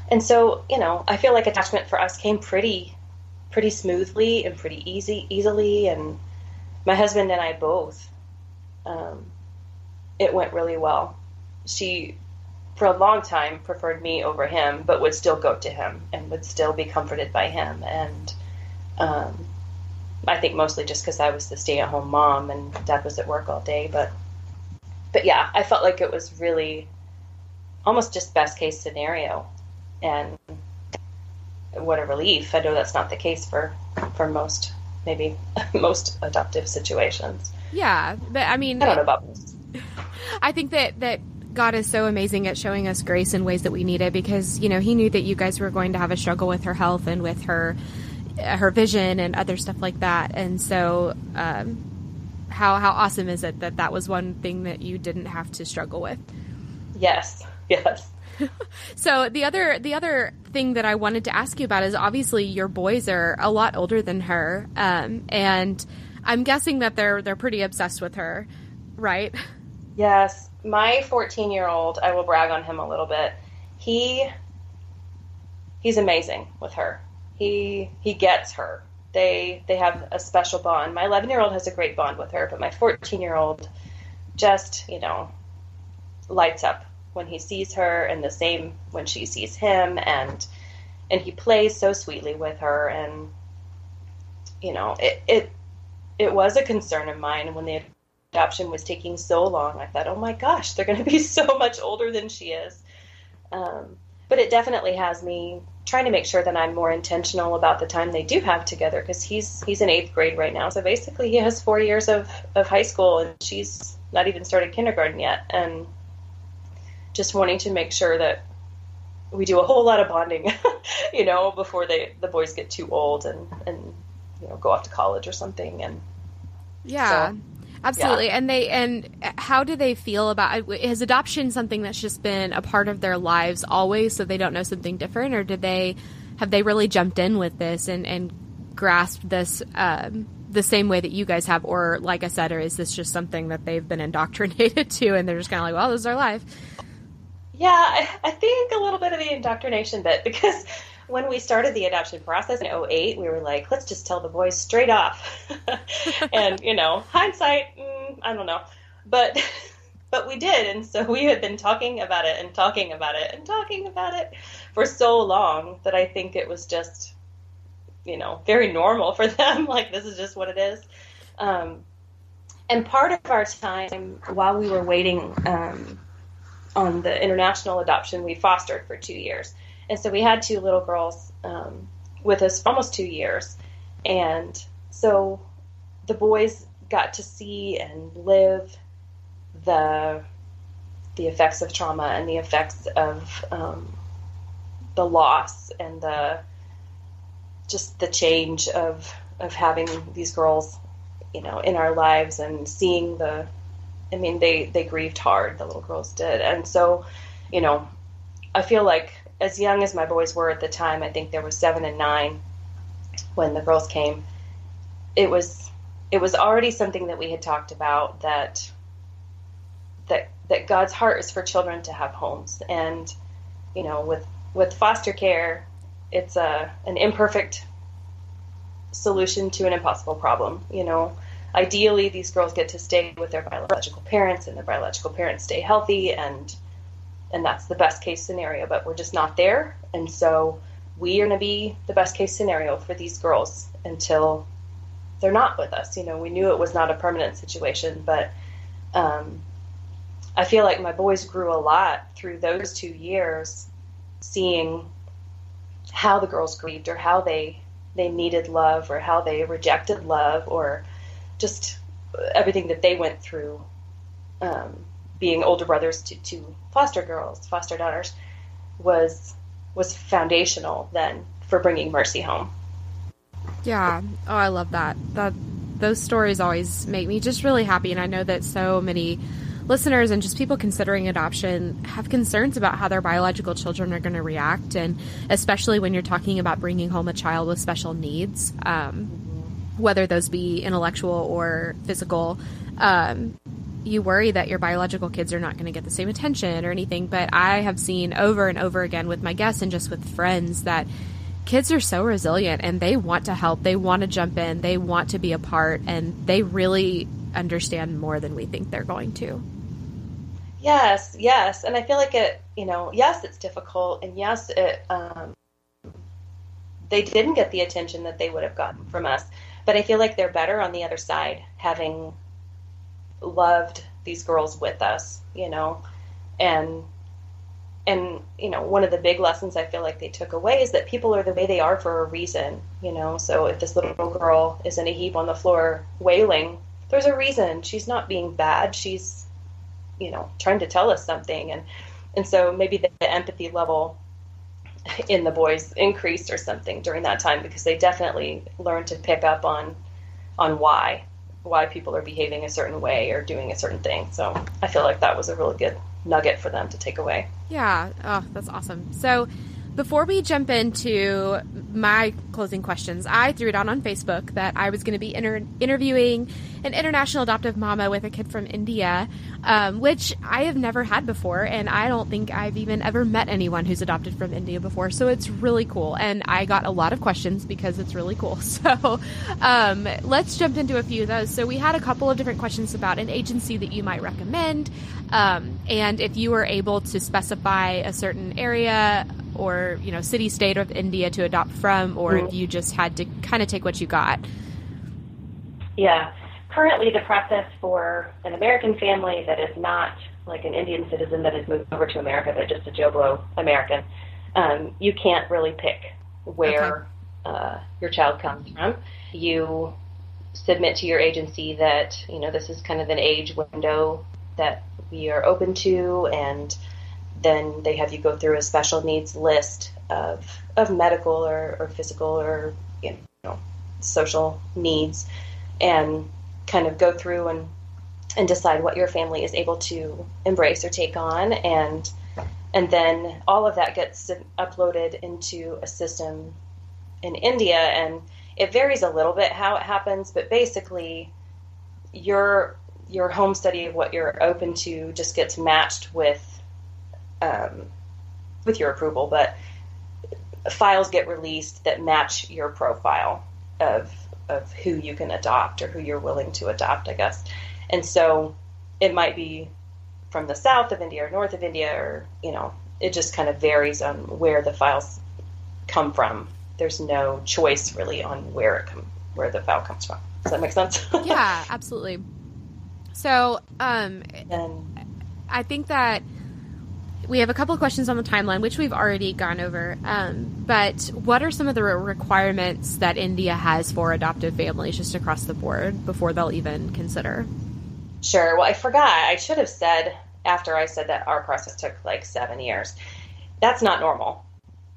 And so, I feel like attachment for us came pretty smoothly and pretty easily. And my husband and I both, it went really well. She, for a long time, preferred me over him, but would still go to him and would still be comforted by him. And I think mostly just because I was the stay-at-home mom and Dad was at work all day. But yeah, I felt like it was really almost just best case scenario. And what a relief. I know that's not the case for most adoptive situations. Yeah, but I mean, I don't know about this. I think that God is so amazing at showing us grace in ways that we need it, because, he knew that you guys were going to have a struggle with her health and with her vision and other stuff like that. And so, how awesome is it that was one thing that you didn't have to struggle with? Yes. So the other thing that I wanted to ask you about is, obviously your boys are a lot older than her, and I'm guessing that they're pretty obsessed with her, right? Yes. My 14-year-old, I will brag on him a little bit. He's amazing with her. He gets her. They have a special bond. My 11-year-old has a great bond with her, but my 14-year-old just, lights up when he sees her, and the same when she sees him, and he plays so sweetly with her. And it was a concern of mine when the adoption was taking so long. I thought, oh my gosh, they're going to be so much older than she is. But it definitely has me trying to make sure that I'm more intentional about the time they do have together, because he's in 8th grade right now. So basically he has 4 years of high school, and she's not even started kindergarten yet. And just wanting to make sure that we do a whole lot of bonding, before the boys get too old and go off to college or something. And yeah, so, absolutely. Yeah. And how do they feel about, is adoption something that's just been a part of their lives always, so they don't know something different, or have they really jumped in with this and grasped this the same way that you guys have, or like I said, or is this just something that they've been indoctrinated to and they're just kind of like, well, this is our life? Yeah, I think a little bit of the indoctrination bit, because when we started the adoption process in 2008, we were like, let's just tell the boys straight off. And, hindsight, I don't know. But we did. And so we had been talking about it and talking about it and talking about it for so long that I think it was just, very normal for them. Like, this is just what it is. And part of our time while we were waiting on the international adoption, we fostered for 2 years. And so we had 2 little girls with us for almost 2 years. And so the boys got to see and live the effects of trauma and the effects of the loss and the change of having these girls, in our lives, and seeing they grieved hard, the little girls did. And so, I feel like as young as my boys were at the time, I think they were 7 and 9 when the girls came, it was already something that we had talked about, that God's heart is for children to have homes. And, with foster care, it's an imperfect solution to an impossible problem. Ideally, these girls get to stay with their biological parents, and their biological parents stay healthy, and that's the best case scenario, but we're just not there. And so we are going to be the best case scenario for these girls until they're not with us. We knew it was not a permanent situation, but I feel like my boys grew a lot through those 2 years, seeing how the girls grieved, or how they needed love, or how they rejected love, or just everything that they went through, being older brothers to foster girls, foster daughters, was foundational then for bringing Mercy home. Yeah. Oh, I love that. Those stories always make me just really happy. And I know that so many listeners and just people considering adoption have concerns about how their biological children are going to react. And especially when you're talking about bringing home a child with special needs, whether those be intellectual or physical, you worry that your biological kids are not going to get the same attention or anything. But I have seen over and over again with my guests and just with friends that kids are so resilient, and they want to help. They want to jump in. They want to be a part, and they really understand more than we think they're going to. Yes. And I feel like it, yes, it's difficult, and yes, they didn't get the attention that they would have gotten from us. But I feel like they're better on the other side, having loved these girls with us, and one of the big lessons I feel like they took away is that people are the way they are for a reason, so if this little girl is in a heap on the floor wailing, there's a reason. She's not being bad. She's, trying to tell us something. And so maybe the empathy level in the boys increased or something during that time, because they definitely learned to pick up on why people are behaving a certain way or doing a certain thing. So I feel like that was a really good nugget for them to take away. Yeah. Oh, that's awesome. So before we jump into my closing questions, I threw it out on Facebook that I was going to be interviewing an international adoptive mama with a kid from India, which I have never had before, and I don't think I've even ever met anyone who's adopted from India before, so it's really cool, and I got a lot of questions because it's really cool. So let's jump into a few of those. So we had a couple of different questions about an agency that you might recommend, and if you were able to specify a certain area or, city, state of India to adopt from, or if you just had to kind of take what you got. Yeah. Currently, the process for an American family that is not like an Indian citizen that has moved over to America, but just a Joe Blow American, you can't really pick where your child comes from. You submit to your agency that, this is kind of an age window that we are open to, and then they have you go through a special needs list of medical or physical or social needs, and kind of go through and decide what your family is able to embrace or take on, and then all of that gets uploaded into a system in India, and it varies a little bit how it happens, but basically your home study of what you're open to just gets matched with your approval, but files get released that match your profile of who you can adopt or who you're willing to adopt, I guess. And so it might be from the south of India or north of India, or, it just kind of varies on where the files come from. There's no choice really on where the file comes from. Does that make sense? Yeah, absolutely. So, I think that we have a couple of questions on the timeline, which we've already gone over. But what are some of the requirements that India has for adoptive families just across the board before they'll even consider? Sure. Well, I forgot. I should have said after I said that our process took like 7 years. That's not normal.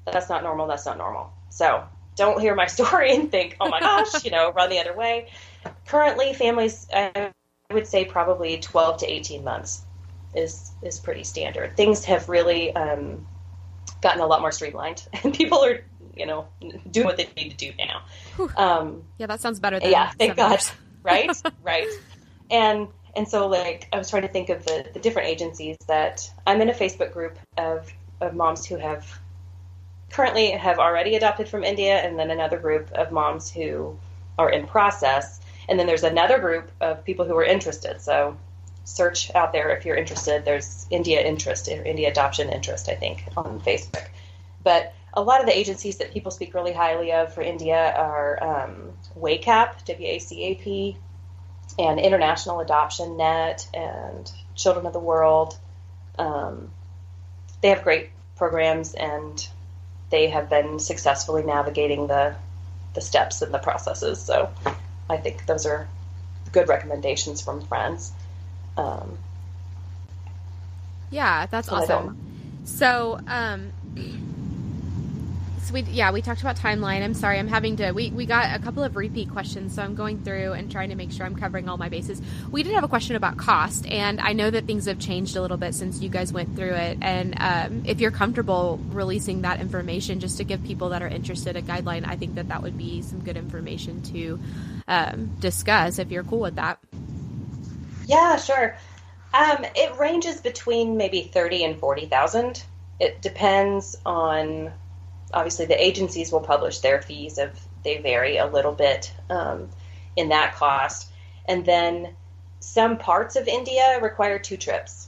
That's not normal. So don't hear my story and think, oh my gosh, run the other way. Currently, families, I would say probably 12 to 18 months is pretty standard. Things have really gotten a lot more streamlined, and people are, doing what they need to do now. Yeah, that sounds better than thank God. Right? Right. And so, like, I was trying to think of the different agencies that I'm in a Facebook group of moms who currently have already adopted from India, and then another group of moms who are in process. And then there's another group of people who are interested. So search out there if you're interested. There's India Interest or India Adoption Interest, I think, on Facebook. But a lot of the agencies that people speak really highly of for India are WACAP, WACAP, and International Adoption Net, and Children of the World. They have great programs, and they have been successfully navigating the steps and the processes. So I think those are good recommendations from friends. Yeah, that's awesome. So, we talked about timeline. I'm sorry, I'm having to, we got a couple of repeat questions, so I'm going through and trying to make sure I'm covering all my bases. We did have a question about cost, and I know that things have changed a little bit since you guys went through it, and if you're comfortable releasing that information just to give people that are interested a guideline, I think that would be some good information to discuss, if you're cool with that. Yeah, sure. It ranges between maybe 30 and 40,000. It depends on, obviously the agencies will publish their fees. They vary a little bit in that cost. And then some parts of India require 2 trips.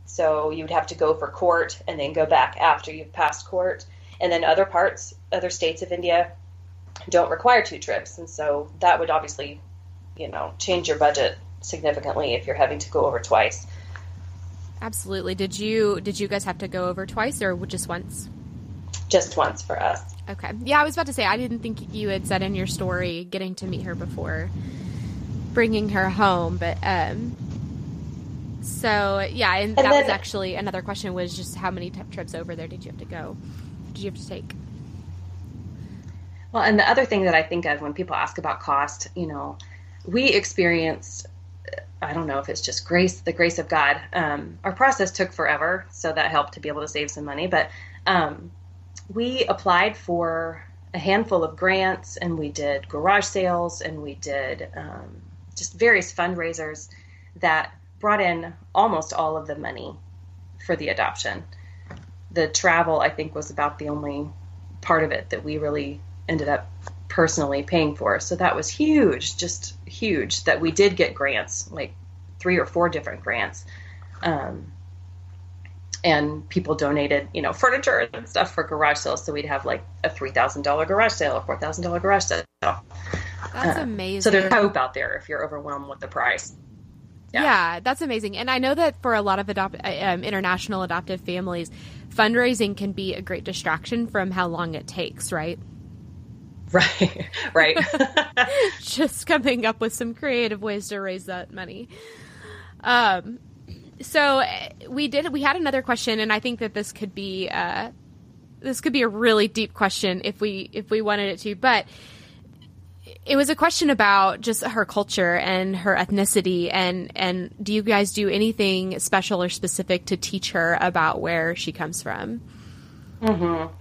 So you'd have to go for court and then go back after you've passed court. And then other states of India don't require 2 trips. And so that would obviously, change your budget significantly if you're having to go over twice. Absolutely. Did you guys have to go over twice or just once? Just once for us. Okay. Yeah, I was about to say, I didn't think you had said in your story getting to meet her before bringing her home, but so yeah, and that was actually another question, was just how many trips over there did you have to take? Well, and the other thing that I think of when people ask about cost, we experienced, I don't know if it's just the grace of God. Our process took forever, so that helped to be able to save some money. But we applied for a handful of grants, and we did garage sales, and we did just various fundraisers that brought in almost all of the money for the adoption. The travel, I think, was about the only part of it that we really ended up personally paying for. So that was huge, just huge, that we did get grants, like 3 or 4 different grants. And people donated, furniture and stuff for garage sales. So we'd have like a $3,000 garage sale, a $4,000 garage sale. That's amazing. So there's hope out there if you're overwhelmed with the price. Yeah, that's amazing. And I know that for a lot of international adoptive families, fundraising can be a great distraction from how long it takes, right? Right. Just coming up with some creative ways to raise that money. So we had another question, and I think that this could be a really deep question if we wanted it to, but it was a question about just her culture and her ethnicity, and do you guys do anything special or specific to teach her about where she comes from? Mm-hmm.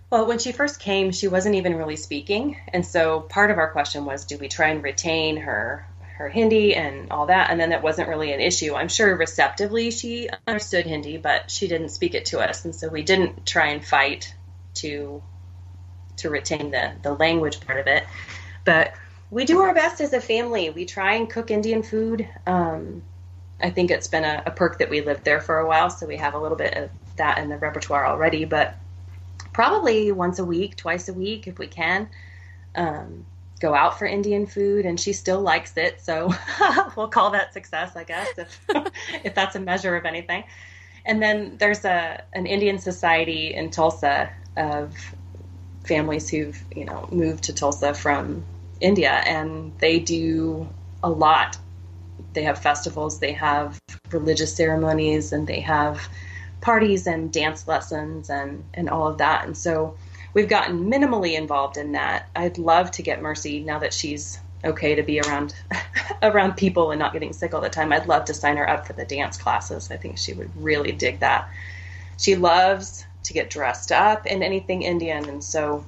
Well, when she first came, she wasn't even really speaking, and so part of our question was, do we try and retain her Hindi and all that? And then that wasn't really an issue. I'm sure receptively she understood Hindi, but she didn't speak it to us, and so we didn't try and fight to retain the language part of it. But we do our best as a family. We try and cook Indian food. I think it's been a perk that we lived there for a while, so we have a little bit of that in the repertoire already. But probably once a week, twice a week, if we can, go out for Indian food, and she still likes it. So we'll call that success, I guess, if that's a measure of anything. And then there's an Indian society in Tulsa of families who've, moved to Tulsa from India, and they do a lot. They have festivals, they have religious ceremonies, and they have parties and dance lessons and all of that. And so we've gotten minimally involved in that. I'd love to get Mercy, now that she's okay to be around people and not getting sick all the time, I'd love to sign her up for the dance classes. I think she would really dig that. She loves to get dressed up in anything Indian, and so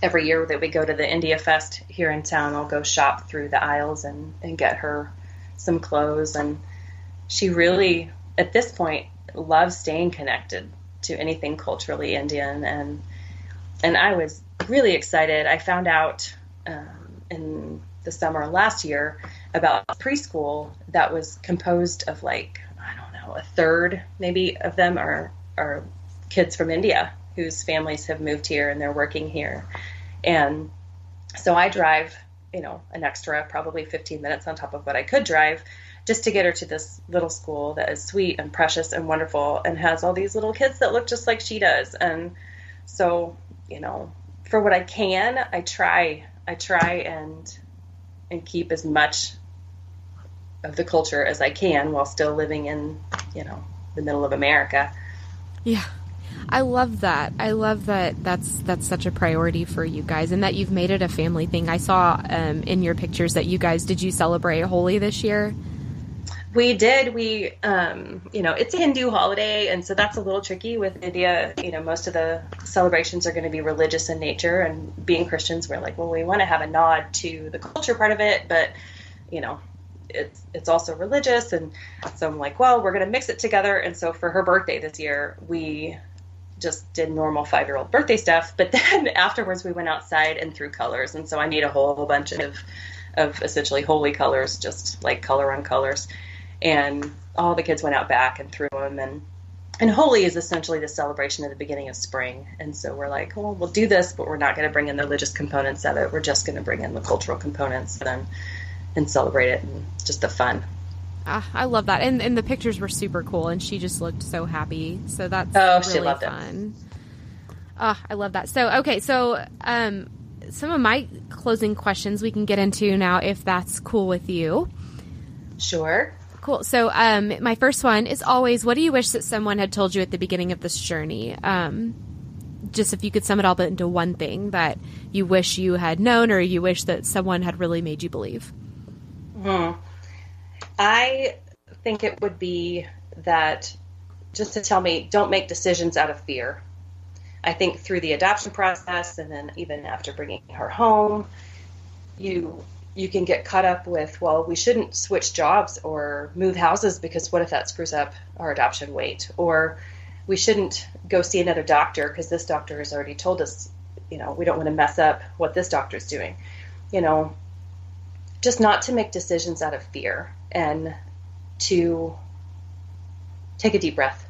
every year that we go to the India Fest here in town, I'll go shop through the aisles and get her some clothes. And she really, at this point, loves staying connected to anything culturally Indian. And I was really excited. I found out in the summer last year about a preschool that was composed of a third maybe of them are kids from India whose families have moved here and they're working here. And so I drive, an extra probably 15 minutes on top of what I could drive just to get her to this little school that is sweet and precious and wonderful and has all these little kids that look just like she does. And so, for what I can, I try and keep as much of the culture as I can while still living in, the middle of America. Yeah. I love that. I love that that's such a priority for you guys, and that you've made it a family thing. I saw in your pictures that did you celebrate Holi this year? We did. We, it's a Hindu holiday, and so that's a little tricky with India. Most of the celebrations are going to be religious in nature, and being Christians, we're like, well, we want to have a nod to the culture part of it, but, it's also religious. And so I'm like, well, we're going to mix it together. And so for her birthday this year, we just did normal 5-year-old birthday stuff. But then afterwards we went outside and threw colors. And so I made a whole bunch of essentially holy colors, just like color on colors. And all the kids went out back and threw them. And Holi is essentially the celebration of the beginning of spring. And so we're like, well, we'll do this, but we're not going to bring in the religious components of it. We're just going to bring in the cultural components and celebrate it, and just the fun. I love that. And the pictures were super cool, and she just looked so happy. So that's she really loved fun. I love that. So, okay. So, some of my closing questions we can get into now, if that's cool with you. Sure. Cool. So, my first one is always, what do you wish that someone had told you at the beginning of this journey? Just if you could sum it all into one thing that you wish you had known, or you wish that someone had really made you believe. I think it would be that just to tell me, don't make decisions out of fear. I think through the adoption process, and then even after bringing her home, you can get caught up with, well, we shouldn't switch jobs or move houses because what if that screws up our adoption weight? Or we shouldn't go see another doctor because this doctor has already told us, we don't want to mess up what this doctor's doing. Just not to make decisions out of fear, and to take a deep breath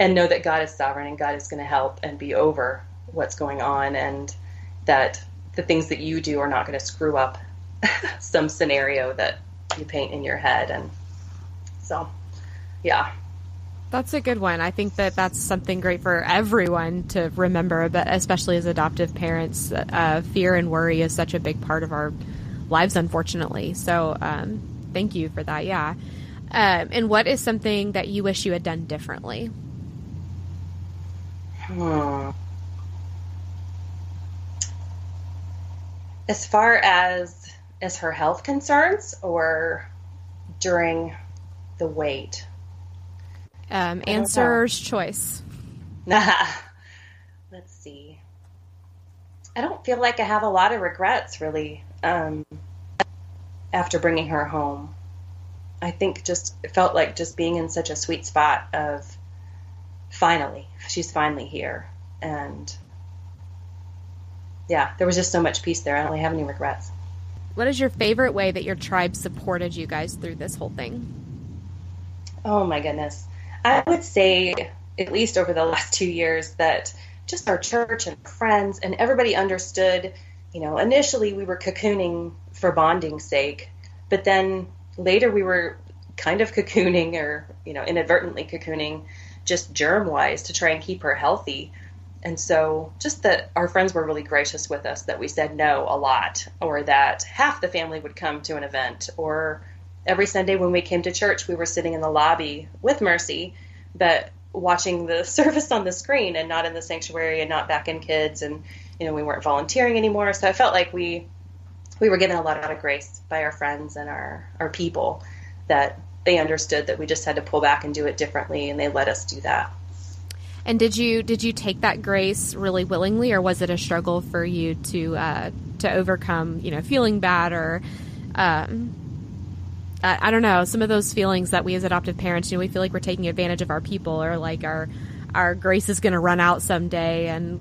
and know that God is sovereign and God is going to help and be over what's going on, and that the things that you do are not going to screw up some scenario that you paint in your head. And so, yeah. That's a good one. I think that that's something great for everyone to remember, but especially as adoptive parents, fear and worry is such a big part of our lives, unfortunately. So thank you for that. Yeah. And what is something that you wish you had done differently? As far as her health concerns, or during the wait? Answer's choice. Let's see. I don't feel like I have a lot of regrets, really, after bringing her home. I think it felt like just being in such a sweet spot of she's finally here. And yeah, there was just so much peace there. I don't really have any regrets. What is your favorite way that your tribe supported you guys through this whole thing? Oh my goodness. I would say, at least over the last 2 years, that just our church and friends and everybody understood, initially we were cocooning for bonding's sake, but then later we were kind of cocooning, or, inadvertently cocooning, just germ-wise, to try and keep her healthy. And so just that our friends were really gracious with us, that we said no a lot, or that half the family would come to an event, or every Sunday when we came to church, we were sitting in the lobby with Mercy, but watching the service on the screen and not in the sanctuary and not back in kids. And, we weren't volunteering anymore. So I felt like we were given a lot of grace by our friends and our people, that they understood that we just had to pull back and do it differently, and they let us do that. And did you take that grace really willingly, or was it a struggle for you to overcome, feeling bad, or I don't know, some of those feelings that we as adoptive parents, we feel like we're taking advantage of our people, or like our grace is going to run out someday. And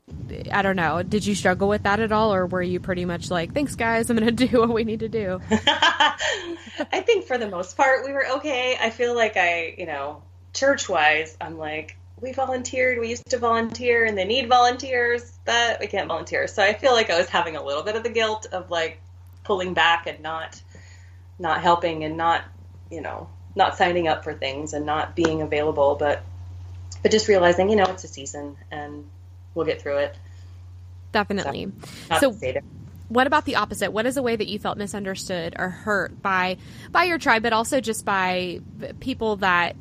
I don't know, did you struggle with that at all? Or were you pretty much like, thanks guys, I'm going to do what we need to do? I think for the most part we were okay. I feel like church-wise, I'm like, we used to volunteer, and they need volunteers, but we can't volunteer. So I feel like I was having a little bit of the guilt of like pulling back and not helping, and not signing up for things, and not being available, but just realizing, it's a season and we'll get through it. Definitely. So what about the opposite? What is a way that you felt misunderstood or hurt by your tribe, but also just by people that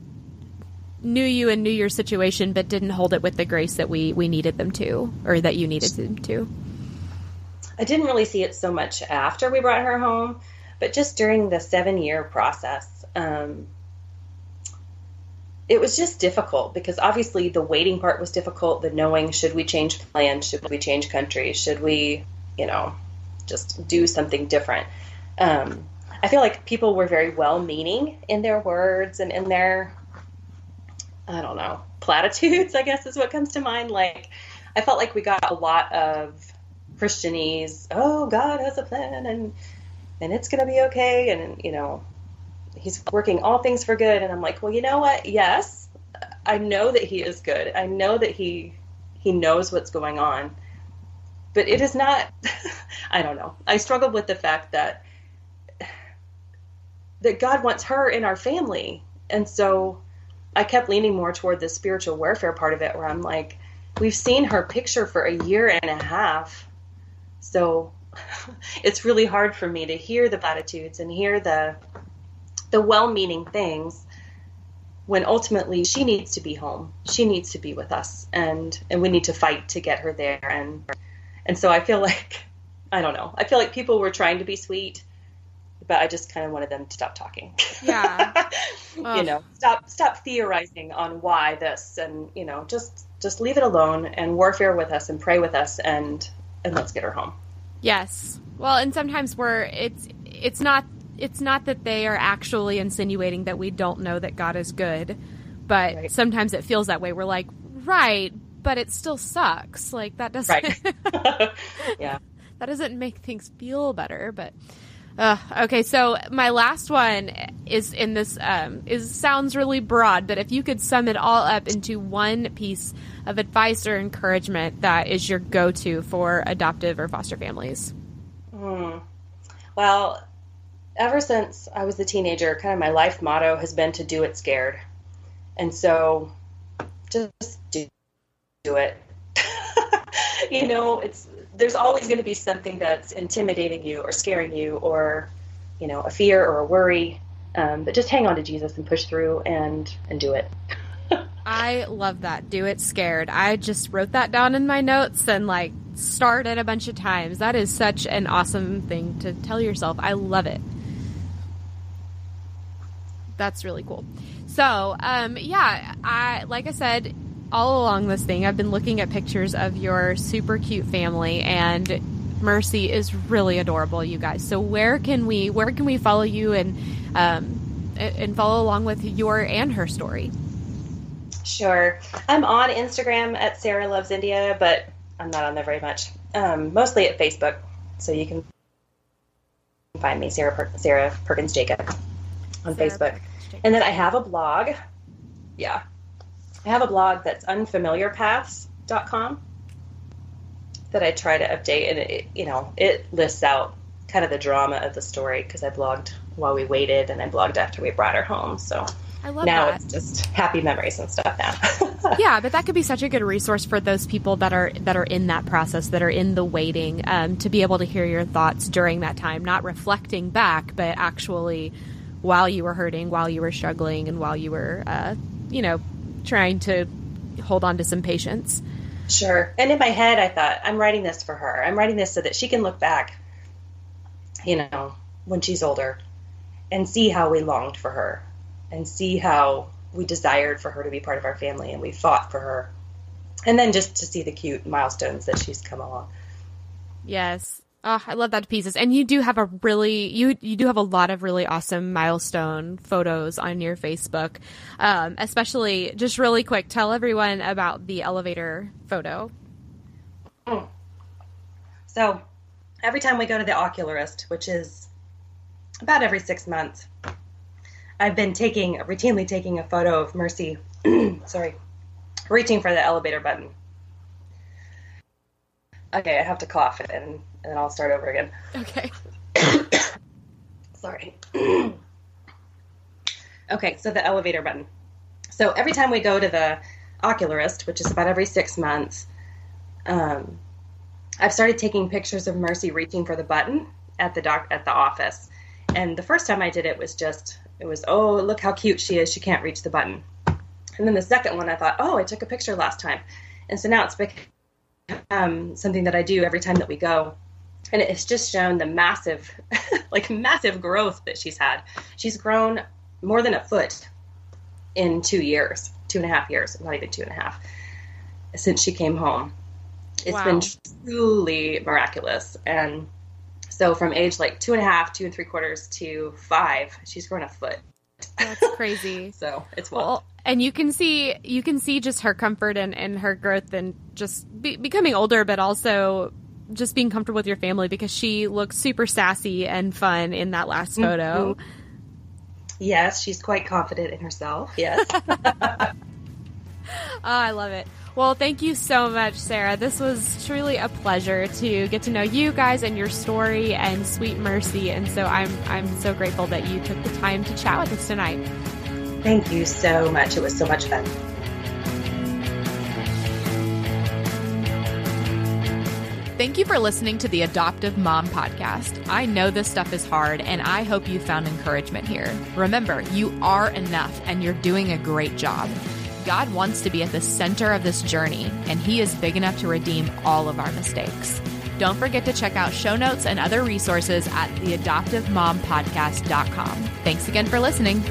knew you and knew your situation, but didn't hold it with the grace that we needed them to, or that you needed them to? I didn't really see it so much after we brought her home, but just during the 7-year process, it was just difficult, because obviously the waiting part was difficult. The knowing, should we change plans? Should we change countries? Should we, just do something different? I feel like people were very well-meaning in their words and in their, I don't know, platitudes, I guess is what comes to mind. Like, I felt like we got a lot of Christianese, oh, God has a plan, and it's going to be okay, and, he's working all things for good. And I'm like, well, you know what? Yes, I know that he is good. I know that he knows what's going on. But it is not, I don't know. I struggled with the fact that God wants her in our family. And so I kept leaning more toward the spiritual warfare part of it, where I'm like, we've seen her picture for a year and a half. So it's really hard for me to hear the platitudes and hear the well-meaning things, when ultimately she needs to be home. She needs to be with us, and we need to fight to get her there. And so I feel like, I don't know, I feel like people were trying to be sweet, but I just kind of wanted them to stop talking. Yeah. Stop theorizing on why this, and, just leave it alone and warfare with us and pray with us, and let's get her home. Yes. Well, and sometimes it's not that they are actually insinuating that we don't know that God is good, but right. Sometimes it feels that way. We're like, right, but it still sucks. Like, that doesn't, right. Yeah, that doesn't make things feel better. But okay, so my last one is in this sounds really broad, but if you could sum it all up into one piece of advice or encouragement that is your go-to for adoptive or foster families. Well, ever since I was a teenager, kind of my life motto has been to do it scared. And so just do it. There's always going to be something that's intimidating you or scaring you, or, a fear or a worry. But just hang on to Jesus and push through and do it. I love that. Do it scared. I just wrote that down in my notes and started a bunch of times. That is such an awesome thing to tell yourself. I love it. That's really cool. So, like I said, all along this thing, I've been looking at pictures of your super cute family, and Mercy is really adorable, you guys. So where can we follow you and follow along with your and her story? Sure. I'm on Instagram at Sarah Loves India, but I'm not on there very much. Mostly at Facebook. So you can find me, Sarah Perkins Jacob, on Facebook. And then I have a blog. Yeah. I have a blog that's unfamiliarpaths.com that I try to update, and it lists out kind of the drama of the story, because I blogged while we waited and I blogged after we brought her home. So I love now that. It's just happy memories and stuff now. Yeah, but that could be such a good resource for those people that are in that process, that are in the waiting, to be able to hear your thoughts during that time, not reflecting back, but actually while you were hurting, while you were struggling, and while you were, trying to hold on to some patience. Sure. And in my head, I thought, I'm writing this for her. I'm writing this so that she can look back, when she's older, and see how we longed for her, and see how we desired for her to be part of our family, and we fought for her. And then just to see the cute milestones that she's come along. Yes. Oh, I love that to pieces. And you do have you do have a lot of really awesome milestone photos on your Facebook. Especially, just really quick, tell everyone about the elevator photo. So every time we go to the ocularist, which is about every 6 months, I've been routinely taking a photo of Mercy, reaching for the elevator button. Okay, I have to cough and then I'll start over again. Okay. Sorry. Okay, so the elevator button. So every time we go to the ocularist, which is about every 6 months, I've started taking pictures of Mercy reaching for the button at the office. And the first time I did it was oh, look how cute she is. She can't reach the button. And then the second one, I thought, oh, I took a picture last time. And so now it's become something that I do every time that we go. And it's just shown the massive growth that she's had. She's grown more than a foot in 2.5 years, not even 2.5, since she came home. It's been truly miraculous. And so from age 2.5, 2 3/4 to 5, she's grown a foot. That's crazy. So it's wild. And you can see just her comfort and her growth, and just becoming older, but also just being comfortable with your family, because she looks super sassy and fun in that last photo. Mm-hmm. Yes, she's quite confident in herself. Yes. Oh, I love it. Well, thank you so much, Sarah. This was truly a pleasure to get to know you guys and your story and sweet Mercy. And so I'm so grateful that you took the time to chat with us tonight. Thank you so much. It was so much fun. Thank you for listening to the Adoptive Mom Podcast. I know this stuff is hard, and I hope you found encouragement here. Remember, you are enough, and you're doing a great job. God wants to be at the center of this journey, and He is big enough to redeem all of our mistakes. Don't forget to check out show notes and other resources at theadoptivemompodcast.com. Thanks again for listening.